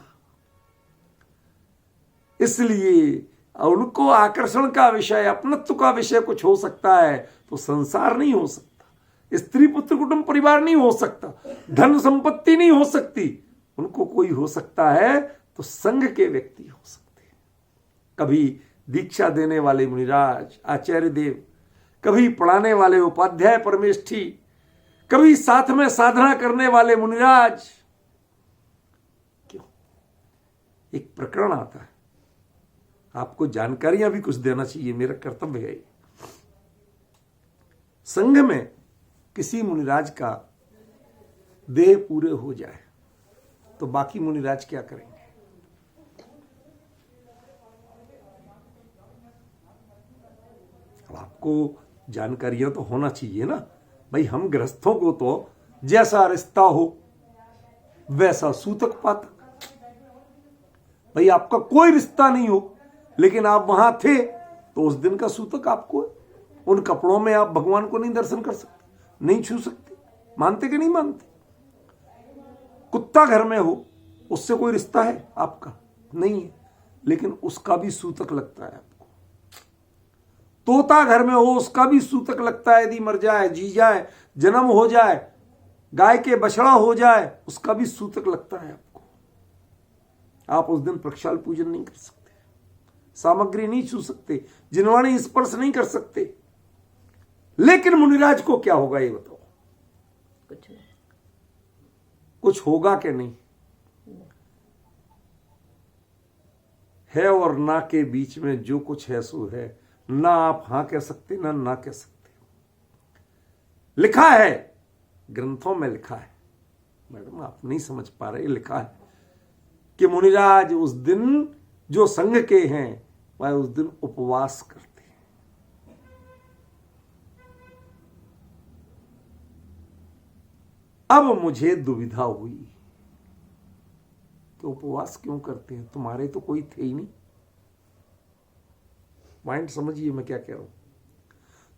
इसलिए उनको आकर्षण का विषय, अपनत्व का विषय कुछ हो सकता है तो संसार नहीं हो सकता, स्त्री पुत्र कुटुंब परिवार नहीं हो सकता, धन संपत्ति नहीं हो सकती। उनको कोई हो सकता है तो संघ के व्यक्ति हो सकते हैं। कभी दीक्षा देने वाले मुनिराज आचार्य देव, कभी पढ़ाने वाले उपाध्याय परमेष्ठी, कभी साथ में साधना करने वाले मुनिराज। क्यों? एक प्रकरण आता है, आपको जानकारियां भी कुछ देना चाहिए, मेरा कर्तव्य है। संघ में किसी मुनिराज का देह पूरे हो जाए तो बाकी मुनिराज क्या करेंगे? अब आपको जानकारियां तो होना चाहिए ना भाई। हम गृहस्थों को तो जैसा रिश्ता हो वैसा सूतक पातक। भाई आपका कोई रिश्ता नहीं हो लेकिन आप वहां थे तो उस दिन का सूतक आपको है। उन कपड़ों में आप भगवान को नहीं दर्शन कर सकते, नहीं छू सकते। मानते कि नहीं मानते? कुत्ता घर में हो, उससे कोई रिश्ता है आपका? नहीं है, लेकिन उसका भी सूतक लगता है आपको। तोता घर में हो, उसका भी सूतक लगता है। यदि मर जाए, जी जाए, जन्म हो जाए, गाय के बछड़ा हो जाए, उसका भी सूतक लगता है आपको। आप उस दिन प्रक्षाल पूजन नहीं कर सकते, सामग्री नहीं छू सकते, जिनवाणी स्पर्श नहीं कर सकते। लेकिन मुनिराज को क्या होगा ये बताओ? कुछ नहीं। कुछ होगा कि नहीं? है और ना के बीच में जो कुछ है सो है। ना आप हां कह सकते, ना कह सकते। लिखा है, ग्रंथों में लिखा है, मैडम आप नहीं समझ पा रहे, लिखा है कि मुनिराज उस दिन जो संघ के हैं वह उस दिन उपवास करते हैं। अब मुझे दुविधा हुई कि उपवास क्यों करते हैं? तुम्हारे तो कोई थे ही नहीं। माइंड समझिए मैं क्या कह रहा हूं।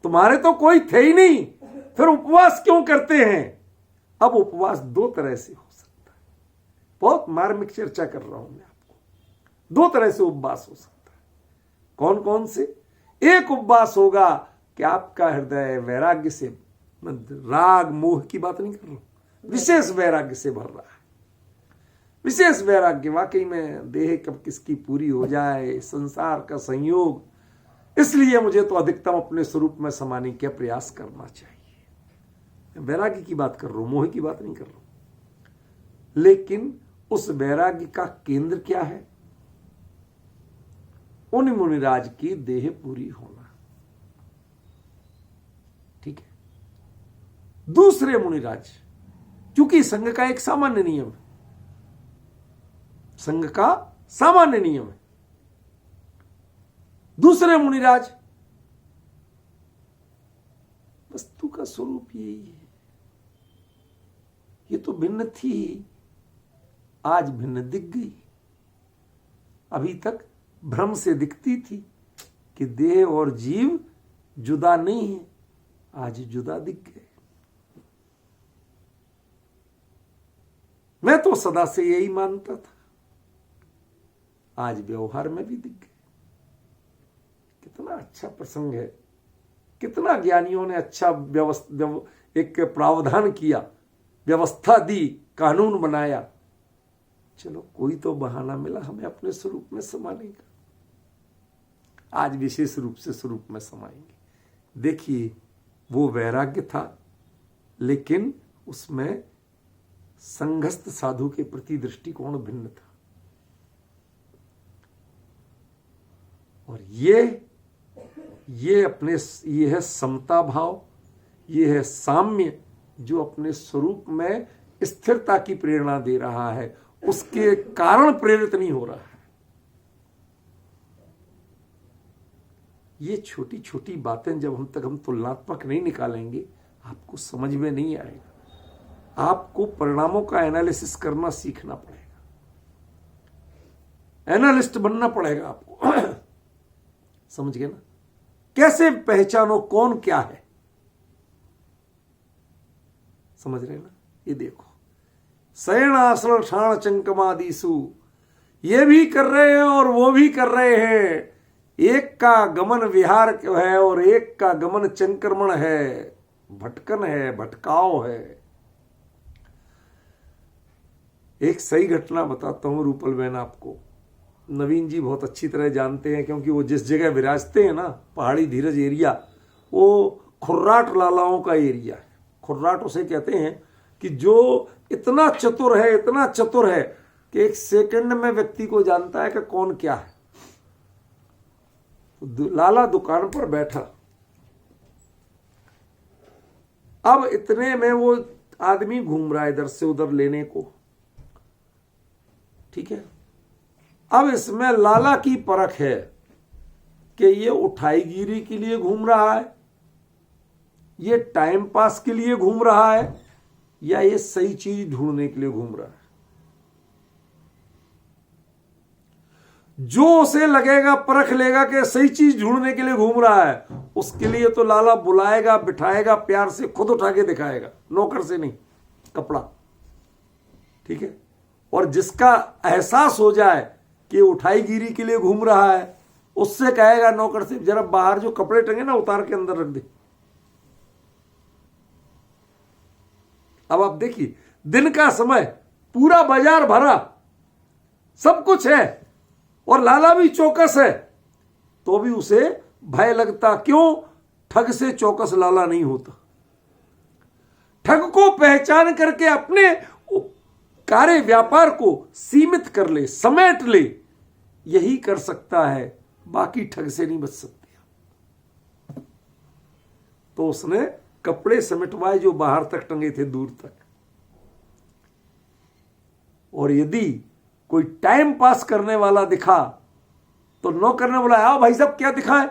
तुम्हारे तो कोई थे ही नहीं, फिर उपवास क्यों करते हैं? अब उपवास दो तरह से हो सकता है। बहुत मार्मिक चर्चा कर रहा हूं मैं आपको। दो तरह से उपवास हो सकता है। कौन कौन से? एक उपवास होगा कि आपका हृदय वैराग्य से, राग मोह की बात नहीं कर रहा हूं, विशेष वैराग्य से भर रहा है। विशेष वैराग्य, वाकई में देह कब किसकी पूरी हो जाए, संसार का संयोग, इसलिए मुझे तो अधिकतम अपने स्वरूप में समाने का प्रयास करना चाहिए। वैराग्य की बात कर रहा हूं, मोह की बात नहीं कर रहा हूं। लेकिन उस वैराग्य का केंद्र क्या है? उन मुनिराज की देह पूरी होना। ठीक है। दूसरे मुनिराज, क्योंकि संघ का एक सामान्य नियम है, संघ का सामान्य नियम है। दूसरे मुनिराज, वस्तु का स्वरूप यही है। ये तो भिन्न थी, आज भिन्न दिख गई। अभी तक भ्रम से दिखती थी कि देह और जीव जुदा नहीं है, आज जुदा दिख गए। मैं तो सदा से यही मानता था, आज व्यवहार में भी दिख गए। कितना अच्छा प्रसंग है, कितना ज्ञानियों ने अच्छा एक प्रावधान किया, व्यवस्था दी, कानून बनाया। चलो कोई तो बहाना मिला हमें अपने स्वरूप में समाने का। आज विशेष रूप से स्वरूप में समाएंगे। देखिए, वो वैराग्य था, लेकिन उसमें संघस्थ साधु के प्रति दृष्टिकोण भिन्न था। और ये है समता भाव, ये है साम्य, जो अपने स्वरूप में स्थिरता की प्रेरणा दे रहा है, उसके कारण प्रेरित नहीं हो रहा है। ये छोटी छोटी बातें जब हम तुलनात्मक नहीं निकालेंगे, आपको समझ में नहीं आएगा। आपको परिणामों का एनालिसिस करना सीखना पड़ेगा, एनालिस्ट बनना पड़ेगा आपको। समझ गए ना? कैसे पहचानो कौन क्या है? समझ रहे ना? ये देखो, शयन आसन ठाण चंकमादिसु, ये भी कर रहे हैं और वो भी कर रहे हैं। एक का गमन विहार है और एक का गमन चंक्रमण है, भटकन है, भटकाव है। एक सही घटना बताता हूं रूपल बहन आपको। नवीन जी बहुत अच्छी तरह जानते हैं, क्योंकि वो जिस जगह विराजते हैं ना, पहाड़ी धीरज एरिया, वो खुर्राट लालाओं का एरिया है। खुर्राट उसे कहते हैं कि जो इतना चतुर है, इतना चतुर है कि एक सेकंड में व्यक्ति को जानता है कि कौन क्या है। लाला दुकान पर बैठा, अब इतने में वो आदमी घूम रहा है इधर से उधर लेने को। ठीक है। अब इसमें लाला की परख है कि ये उठाईगिरी के लिए घूम रहा है, ये टाइम पास के लिए घूम रहा है, या ये सही चीज ढूंढने के लिए घूम रहा है। जो उसे लगेगा, परख लेगा कि सही चीज ढूंढने के लिए घूम रहा है, उसके लिए तो लाला बुलाएगा, बिठाएगा, प्यार से खुद उठा के दिखाएगा, नौकर से नहीं, कपड़ा। ठीक है। और जिसका एहसास हो जाए कि उठाईगिरी के लिए घूम रहा है, उससे कहेगा नौकर से, जरा बाहर जो कपड़े टंगे ना उतार के अंदर रख दे। अब आप देखिए, दिन का समय, पूरा बाजार भरा, सब कुछ है और लाला भी चौकस है, तो भी उसे भय लगता। क्यों? ठग से चौकस लाला नहीं होता। ठग को पहचान करके अपने कार्य व्यापार को सीमित कर ले, समेट ले, यही कर सकता है, बाकी ठग से नहीं बच सकते। तो उसने कपड़े समेटवाए जो बाहर तक टंगे थे, दूर तक। और यदि कोई टाइम पास करने वाला दिखा तो नौकर ने बोला, आओ भाई साहब क्या दिखाएं?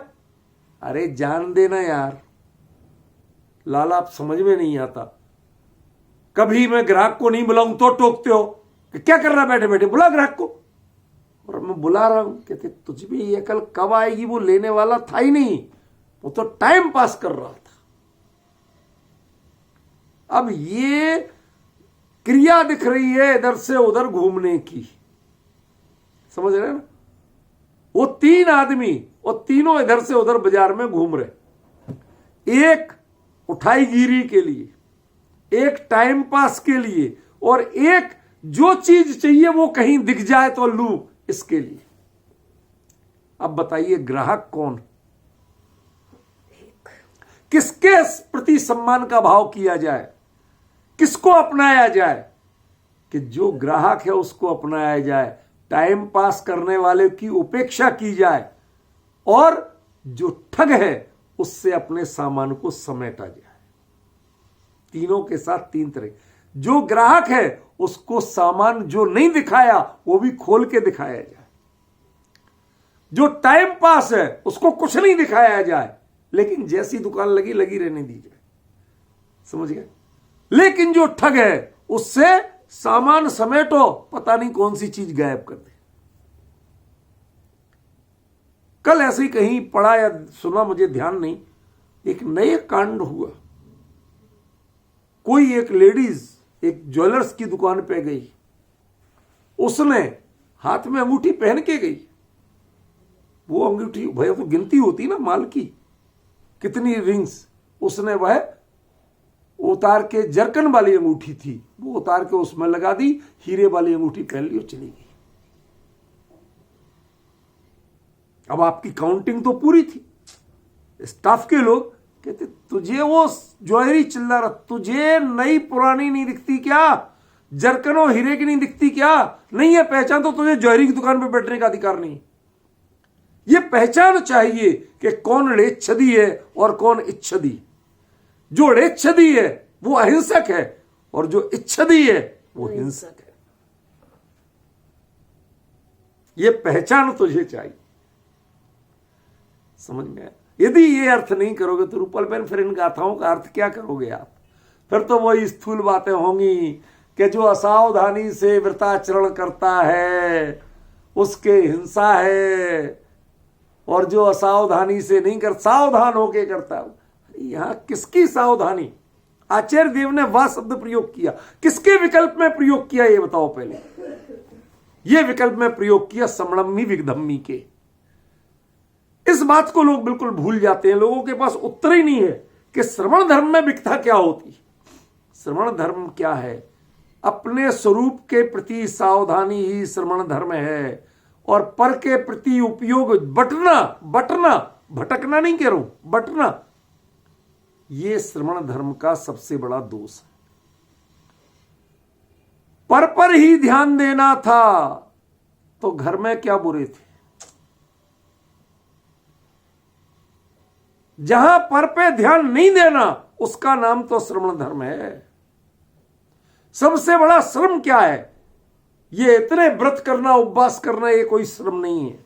अरे जान देना यार, लाला आप समझ में नहीं आता, कभी मैं ग्राहक को नहीं बुलाऊं तो टोकते हो कि क्या कर रहा है बैठे बैठे, बुला ग्राहक को। और मैं बुला रहा हूं, कहते तुझ में ये अकल कब आएगी, वो लेने वाला था ही नहीं, वो तो टाइम पास कर रहा था। अब ये क्रिया दिख रही है इधर से उधर घूमने की, समझ रहे हैं ना? वो तीन आदमी, वो तीनों इधर से उधर बाजार में घूम रहे, एक उठाईगिरी के लिए, एक टाइम पास के लिए, और एक जो चीज चाहिए वो कहीं दिख जाए तो लूं, इसके लिए। अब बताइए ग्राहक कौन? किसके प्रति सम्मान का भाव किया जाए, किसको अपनाया जाए? कि जो ग्राहक है उसको अपनाया जाए, टाइम पास करने वाले की उपेक्षा की जाए, और जो ठग है उससे अपने सामान को समेटा जाए। तीनों के साथ तीन तरह। जो ग्राहक है उसको सामान जो नहीं दिखाया वो भी खोल के दिखाया जाए। जो टाइम पास है उसको कुछ नहीं दिखाया जाए, लेकिन जैसी दुकान लगी लगी रहने दी जाए, समझ गए? लेकिन जो ठग है उससे सामान समेटो, पता नहीं कौन सी चीज गायब कर दे। कल ऐसे ही कहीं पढ़ा या सुना, मुझे ध्यान नहीं, एक नए कांड हुआ। कोई एक लेडीज एक ज्वेलर्स की दुकान पे गई, उसने हाथ में अंगूठी पहन के गई। वो अंगूठी भैया तो गिनती होती ना माल की, कितनी रिंग्स, उसने वह उतार के, जरकन वाली अंगूठी थी, वो उतार के उसमें लगा दी, हीरे वाली अंगूठी पहन ली और चली गई। अब आपकी काउंटिंग तो पूरी थी। स्टाफ के लोग कहते, तुझे वो ज्वेलरी चिल्ला रहा, तुझे नई पुरानी नहीं दिखती क्या? जरकनों हीरे की नहीं दिखती क्या? नहीं है पहचान तो तुझे ज्वेलरी की दुकान पे बैठने का अधिकार नहीं। ये पहचान चाहिए कि कौन रेच्छदी है और कौन इच्छदी। जो रेच्छदी है वो अहिंसक है, और जो इच्छदी है वो हिंसक है। ये पहचान तुझे चाहिए, समझ में आया? यदि ये अर्थ नहीं करोगे तो रूपल बहन फिर इन गाथाओं का अर्थ क्या करोगे आप? फिर तो वही स्थूल बातें होंगी कि जो असावधानी से व्रताचरण करता है उसके हिंसा है, और जो असावधानी से नहीं कर, सावधान होके करता है। यहां किसकी सावधानी? आचार्य देव ने वह शब्द प्रयोग किया, किसके विकल्प में प्रयोग किया ये बताओ पहले। ये विकल्प में प्रयोग किया समणम्मी विगधम्मी के। इस बात को लोग बिल्कुल भूल जाते हैं, लोगों के पास उत्तर ही नहीं है कि श्रवण धर्म में विकथा क्या होती। श्रवण धर्म क्या है? अपने स्वरूप के प्रति सावधानी ही श्रवण धर्म है, और पर के प्रति उपयोग, बटना भटकना नहीं कह रहा हूं, बटना, ये श्रवण धर्म का सबसे बड़ा दोष है। पर ही ध्यान देना था तो घर में क्या बुरे थे? जहां पर पे ध्यान नहीं देना उसका नाम तो श्रवण धर्म है। सबसे बड़ा श्रम क्या है? ये इतने व्रत करना, उपवास करना, ये कोई श्रम नहीं है।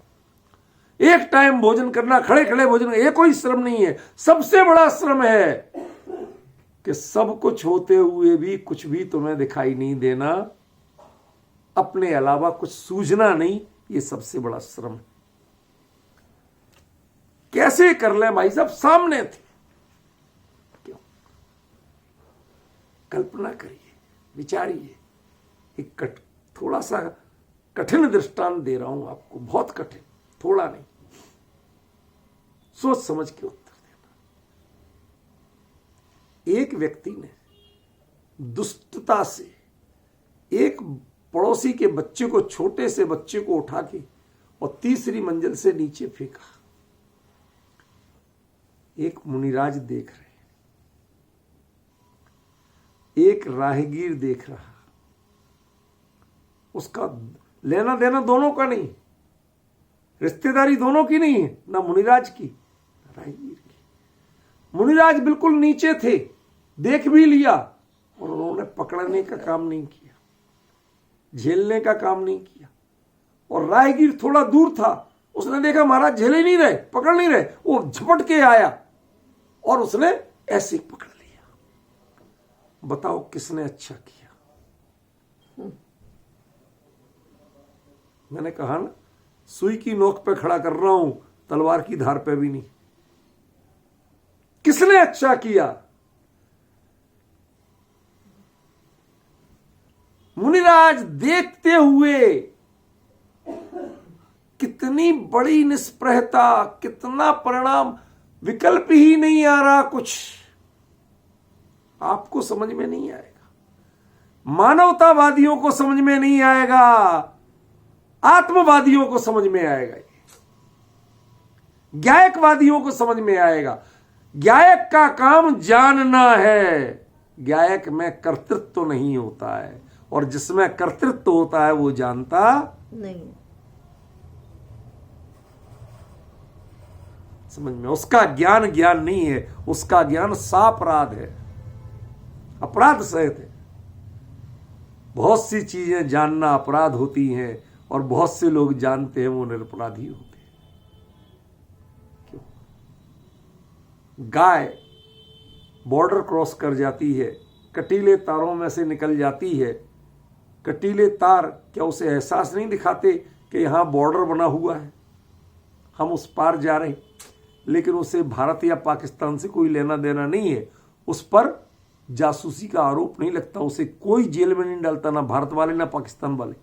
एक टाइम भोजन करना, खड़े खड़े भोजन, ये कोई श्रम नहीं है। सबसे बड़ा श्रम है कि सब कुछ होते हुए भी कुछ भी तुम्हें दिखाई नहीं देना, अपने अलावा कुछ सूझना नहीं, ये सबसे बड़ा श्रम है। कैसे कर ले भाई साहब, सामने थे। क्यों? कल्पना करिए, विचारिए। एक थोड़ा सा कठिन दृष्टांत दे रहा हूं आपको, बहुत कठिन, थोड़ा नहीं, सोच समझ के उत्तर देना। एक व्यक्ति ने दुष्टता से एक पड़ोसी के बच्चे को, छोटे से बच्चे को उठा के और तीसरी मंजिल से नीचे फेंका। एक मुनिराज देख रहे, एक राहगीर देख रहा। उसका लेना देना दोनों का नहीं, रिश्तेदारी दोनों की नहीं है, ना मुनिराज की ना राहगीर की। मुनिराज बिल्कुल नीचे थे, देख भी लिया और उन्होंने पकड़ने का काम नहीं किया, झेलने का काम नहीं किया। और राहगीर थोड़ा दूर था, उसने देखा महाराज झेले नहीं रहे, पकड़ नहीं रहे, वो झपट के आया और उसने ऐसे ही पकड़ लिया। बताओ किसने अच्छा किया? मैंने कहा ना, सुई की नोक पे खड़ा कर रहा हूं, तलवार की धार पे भी नहीं। किसने अच्छा किया? मुनिराज देखते हुए, कितनी बड़ी निष्प्रहता, कितना परिणाम, विकल्प ही नहीं आ रहा कुछ। आपको समझ में नहीं आएगा, मानवतावादियों को समझ में नहीं आएगा, आत्मवादियों को समझ में आएगा, गायकवादियों को समझ में आएगा। गायक का काम जानना है, गायक में कर्तृत्व नहीं होता है, और जिसमें कर्तृत्व होता है वो जानता नहीं। समझ में, उसका ज्ञान ज्ञान नहीं है, उसका ज्ञान सापराध है, अपराध सहित है। बहुत सी चीजें जानना अपराध होती हैं और बहुत से लोग जानते हैं वो निरपराधी होते हैं। क्यों? गाय बॉर्डर क्रॉस कर जाती है, कटीले तारों में से निकल जाती है। कटीले तार क्या उसे एहसास नहीं दिखाते कि यहां बॉर्डर बना हुआ है, हम उस पार जा रहे हैं? लेकिन उसे भारत या पाकिस्तान से कोई लेना देना नहीं है, उस पर जासूसी का आरोप नहीं लगता, उसे कोई जेल में नहीं डालता, ना भारत वाले ना पाकिस्तान वाले।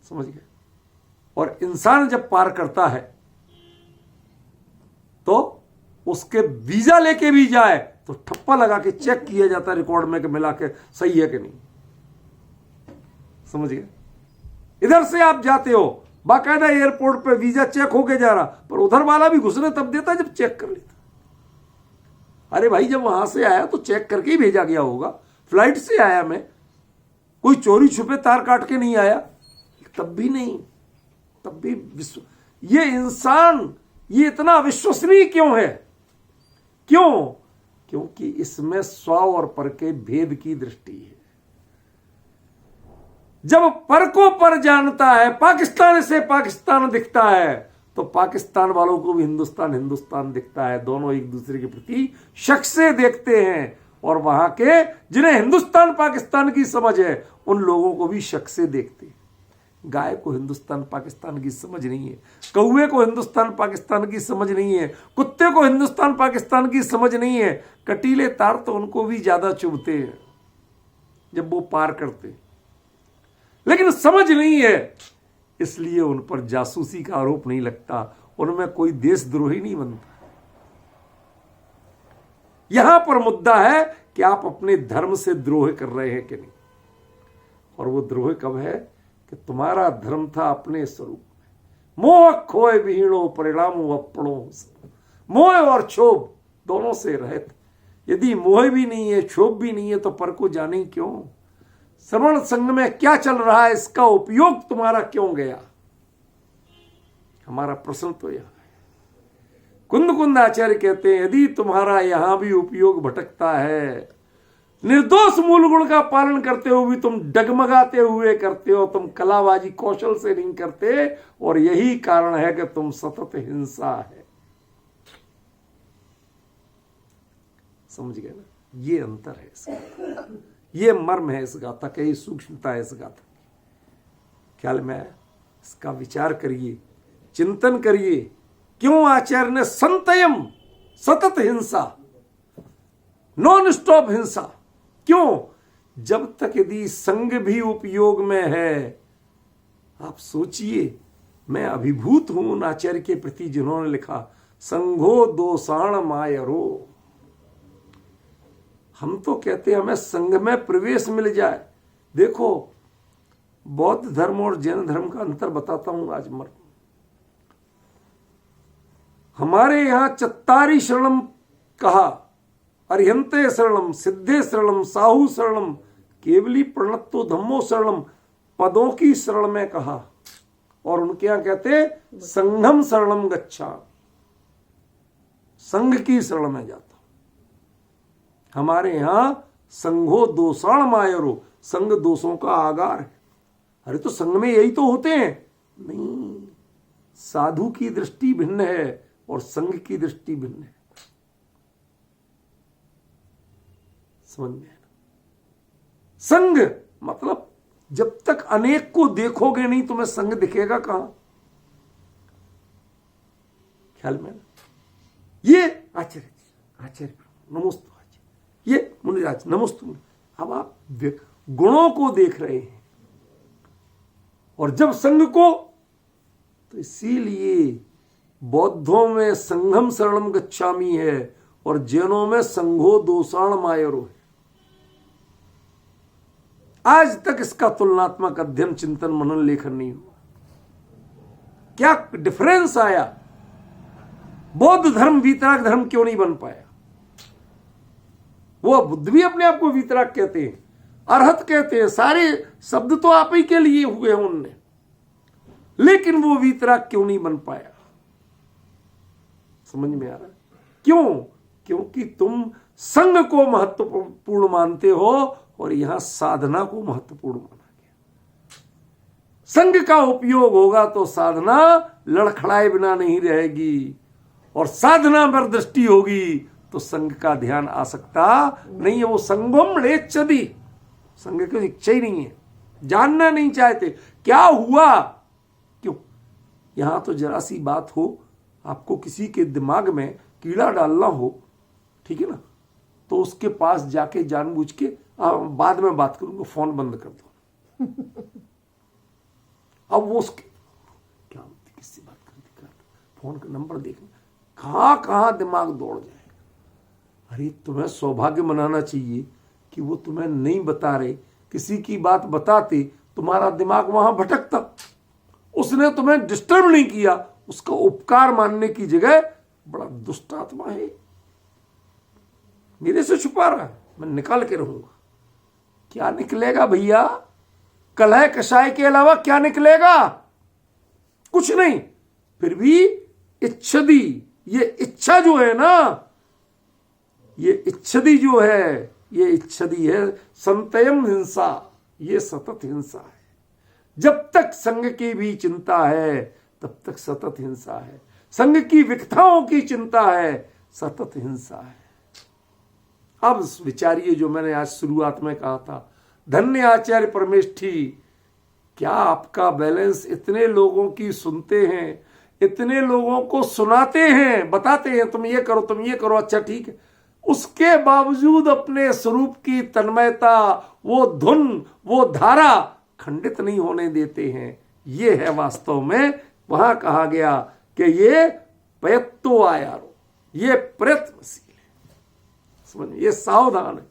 समझ गए? और इंसान जब पार करता है तो उसके वीजा लेके भी जाए तो ठप्पा लगा के चेक किया जाता है रिकॉर्ड में कि मिला के सही है कि नहीं। समझ गए? इधर से आप जाते हो, बाकायदा एयरपोर्ट पे वीजा चेक होके जा रहा, पर उधर वाला भी घुसने तब देता जब चेक कर लेता। अरे भाई, जब वहां से आया तो चेक करके ही भेजा गया होगा, फ्लाइट से आया मैं, कोई चोरी छुपे तार काट के नहीं आया, तब भी नहीं, तब भी ये इंसान ये इतना अविश्वसनीय क्यों है? क्यों? क्योंकि इसमें स्व और पर के भेद की दृष्टि है। जब पर को पर जानता है, पाकिस्तान से पाकिस्तान दिखता है, तो पाकिस्तान वालों को भी हिंदुस्तान हिंदुस्तान दिखता है। दोनों एक दूसरे के प्रति शक से देखते हैं, और वहां के जिन्हें हिंदुस्तान पाकिस्तान की समझ है उन लोगों को भी शक से देखते हैं। गाय को हिंदुस्तान पाकिस्तान की समझ नहीं है, कौवे को हिंदुस्तान पाकिस्तान की समझ नहीं है, कुत्ते को हिंदुस्तान पाकिस्तान की समझ नहीं है। कटीले तार तो उनको भी ज्यादा चुभते हैं जब वो पार करते, लेकिन समझ नहीं है, इसलिए उन पर जासूसी का आरोप नहीं लगता, उनमें कोई देशद्रोही नहीं बनता। यहां पर मुद्दा है कि आप अपने धर्म से द्रोह कर रहे हैं कि नहीं। और वो द्रोह कब है कि तुम्हारा धर्म था अपने स्वरूप में। मोह खोए विहीणो परिणाम अपड़ो, मोह और क्षोभ दोनों से रहित। यदि मोह भी नहीं है, क्षोभ भी नहीं है, तो पर को जाने क्यों? श्रवण संघ में क्या चल रहा है, इसका उपयोग तुम्हारा क्यों गया? हमारा प्रश्न तो यह है। कुंद कुंद आचार्य कहते हैं, यदि तुम्हारा यहां भी उपयोग भटकता है, निर्दोष मूल गुण का पालन करते हुए भी तुम डगमगाते हुए करते हो, तुम कलाबाजी कौशल से नहीं करते, और यही कारण है कि तुम सतत हिंसा है। समझ गए ना? ये अंतर है इसका, ये मर्म है इस गाथा का, ये सूक्ष्मता है इस गाथा की। ख्याल में आया? इसका विचार करिए, चिंतन करिए। क्यों आचार्य ने संतयम, सतत हिंसा, नॉन स्टॉप हिंसा, क्यों? जब तक यदि संग भी उपयोग में है। आप सोचिए, मैं अभिभूत हूं उन आचार्य के प्रति जिन्होंने लिखा संघो दोषाण मायरो। हम तो कहते हैं हमें संघ में प्रवेश मिल जाए। देखो, बौद्ध धर्म और जैन धर्म का अंतर बताता हूं आज मर। हमारे यहां चत्तारी शरणम कहा, अर्यंते शरणम, सिद्धे शरणम, साहू शरणम, केवली प्रणत्तो धम्मो शरणम, पदों की शरण में कहा। और उनके यहां कहते संघम शरणम गच्छा, संघ की शरण में जाता। हमारे यहां संघो दोषाण मायरो, संघ दोषों का आगार है। अरे तो संघ में यही तो होते हैं। नहीं, साधु की दृष्टि भिन्न है और संघ की दृष्टि भिन्न है। समझ में? संघ मतलब जब तक अनेक को देखोगे नहीं तुम्हें संघ दिखेगा कहां? ख्याल में? ये आचार्य नमोस्तु, ये मुनिराज नमोस्तु। अब आप गुणों को देख रहे हैं और जब संघ को, तो इसीलिए बौद्धों में संघम शरणम गच्छामि है और जैनों में संघो दोषाण मायरो है। आज तक इसका तुलनात्मक अध्ययन, चिंतन, मनन, लेखन नहीं हुआ। क्या डिफरेंस आया? बौद्ध धर्म वीतराग धर्म क्यों नहीं बन पाया? वो बुद्ध भी अपने आप को वीतराग कहते हैं, अरहत कहते हैं, सारे शब्द तो आप ही के लिए हुए हैं उनने, लेकिन वो वीतराग क्यों नहीं बन पाया? समझ में आ रहा है? क्यों? क्योंकि तुम संघ को महत्वपूर्ण मानते हो और यहां साधना को महत्वपूर्ण माना गया। संघ का उपयोग होगा तो साधना लड़खड़ाए बिना नहीं रहेगी, और साधना पर दृष्टि होगी तो संघ का ध्यान आ सकता नहीं है। वो संगम लेच्छति, संघ की इच्छा ही नहीं है, जानना नहीं चाहते क्या हुआ क्यों। यहां तो जरा सी बात हो, आपको किसी के दिमाग में कीड़ा डालना हो, ठीक है ना, तो उसके पास जाके जानबूझ के बाद में बात करूंगा, फोन बंद कर दो। अब वो उसके क्या किससे बात करती, फोन का नंबर देखना, कहां कहां दिमाग दौड़ जाए। अरे तुम्हें सौभाग्य मनाना चाहिए कि वो तुम्हें नहीं बता रहे, किसी की बात बताते तुम्हारा दिमाग वहां भटकता। उसने तुम्हें डिस्टर्ब नहीं किया, उसका उपकार मानने की जगह बड़ा दुष्ट आत्मा है, मेरे से छुपा रहा है, मैं निकाल के रहूंगा। क्या निकलेगा भैया? कलह कषाय के अलावा क्या निकलेगा? कुछ नहीं। फिर भी इच्छदी, ये इच्छा जो है ना, ये इच्छदी जो है, ये इच्छदी है संतयम हिंसा, ये सतत हिंसा है। जब तक संघ की भी चिंता है तब तक सतत हिंसा है। संघ की विकथाओं की चिंता है, सतत हिंसा है। अब विचारिए जो मैंने आज शुरुआत में कहा था, धन्य आचार्य परमेष्ठी, क्या आपका बैलेंस इतने लोगों की सुनते हैं, इतने लोगों को सुनाते हैं, बताते हैं तुम ये करो, तुम ये करो, अच्छा ठीक है, उसके बावजूद अपने स्वरूप की तन्मयता, वो धुन, वो धारा खंडित नहीं होने देते हैं। ये है वास्तव में वहां कहा गया कि ये प्रयत्तो आयारो, ये प्रयत्नशील है। समझ, ये सावधान है।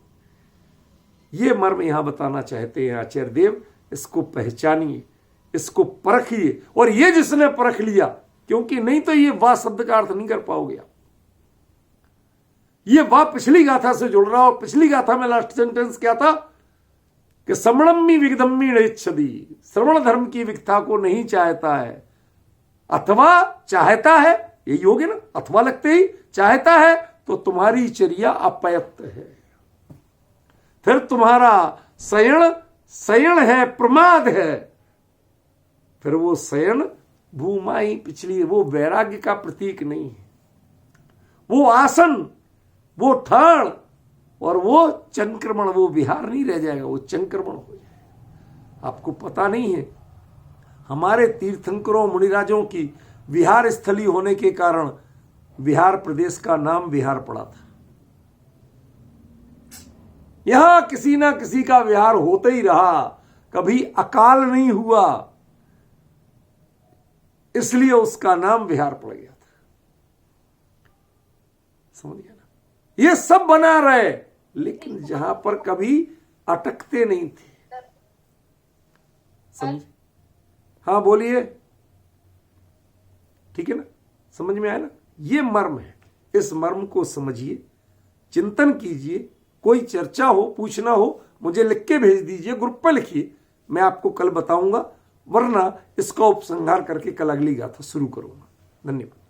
ये मर्म यहां बताना चाहते हैं आचार्य देव। इसको पहचानिए, इसको परखिए, और ये जिसने परख लिया, क्योंकि नहीं तो ये वाह शब्द का अर्थ नहीं कर पाओगे आप। ये वाह पिछली गाथा से जुड़ रहा, और पिछली गाथा में लास्ट सेंटेंस क्या था कि श्रवणम्मी विगधम्मी नेच्छति, श्रवण धर्म की विकथा को नहीं चाहता है, अथवा चाहता है, यही होगे ना, अथवा लगते ही चाहता है, तो तुम्हारी चर्या अपयत्त है। फिर तुम्हारा शयन है, प्रमाद है। फिर वो शयन भूमाई पिछली, वो वैराग्य का प्रतीक नहीं है। वो आसन, वो ठाण और वो चंक्रमण, वो विहार नहीं रह जाएगा, वो चंक्रमण हो जाएगा। आपको पता नहीं है, हमारे तीर्थंकरों मुनिराजों की विहार स्थली होने के कारण बिहार प्रदेश का नाम बिहार पड़ा था। यहां किसी ना किसी का विहार होता ही रहा, कभी अकाल नहीं हुआ, इसलिए उसका नाम बिहार पड़ गया था। समझ गया ना? ये सब बना रहे, लेकिन जहां पर कभी अटकते नहीं थे। समझ? हाँ बोलिए, ठीक है ना? समझ में आया ना? ये मर्म है, इस मर्म को समझिए, चिंतन कीजिए। कोई चर्चा हो, पूछना हो, मुझे लिख के भेज दीजिए, ग्रुप पर लिखिए, मैं आपको कल बताऊंगा, वरना इसका उपसंहार करके कल अगली गाथा शुरू करूंगा। धन्यवाद।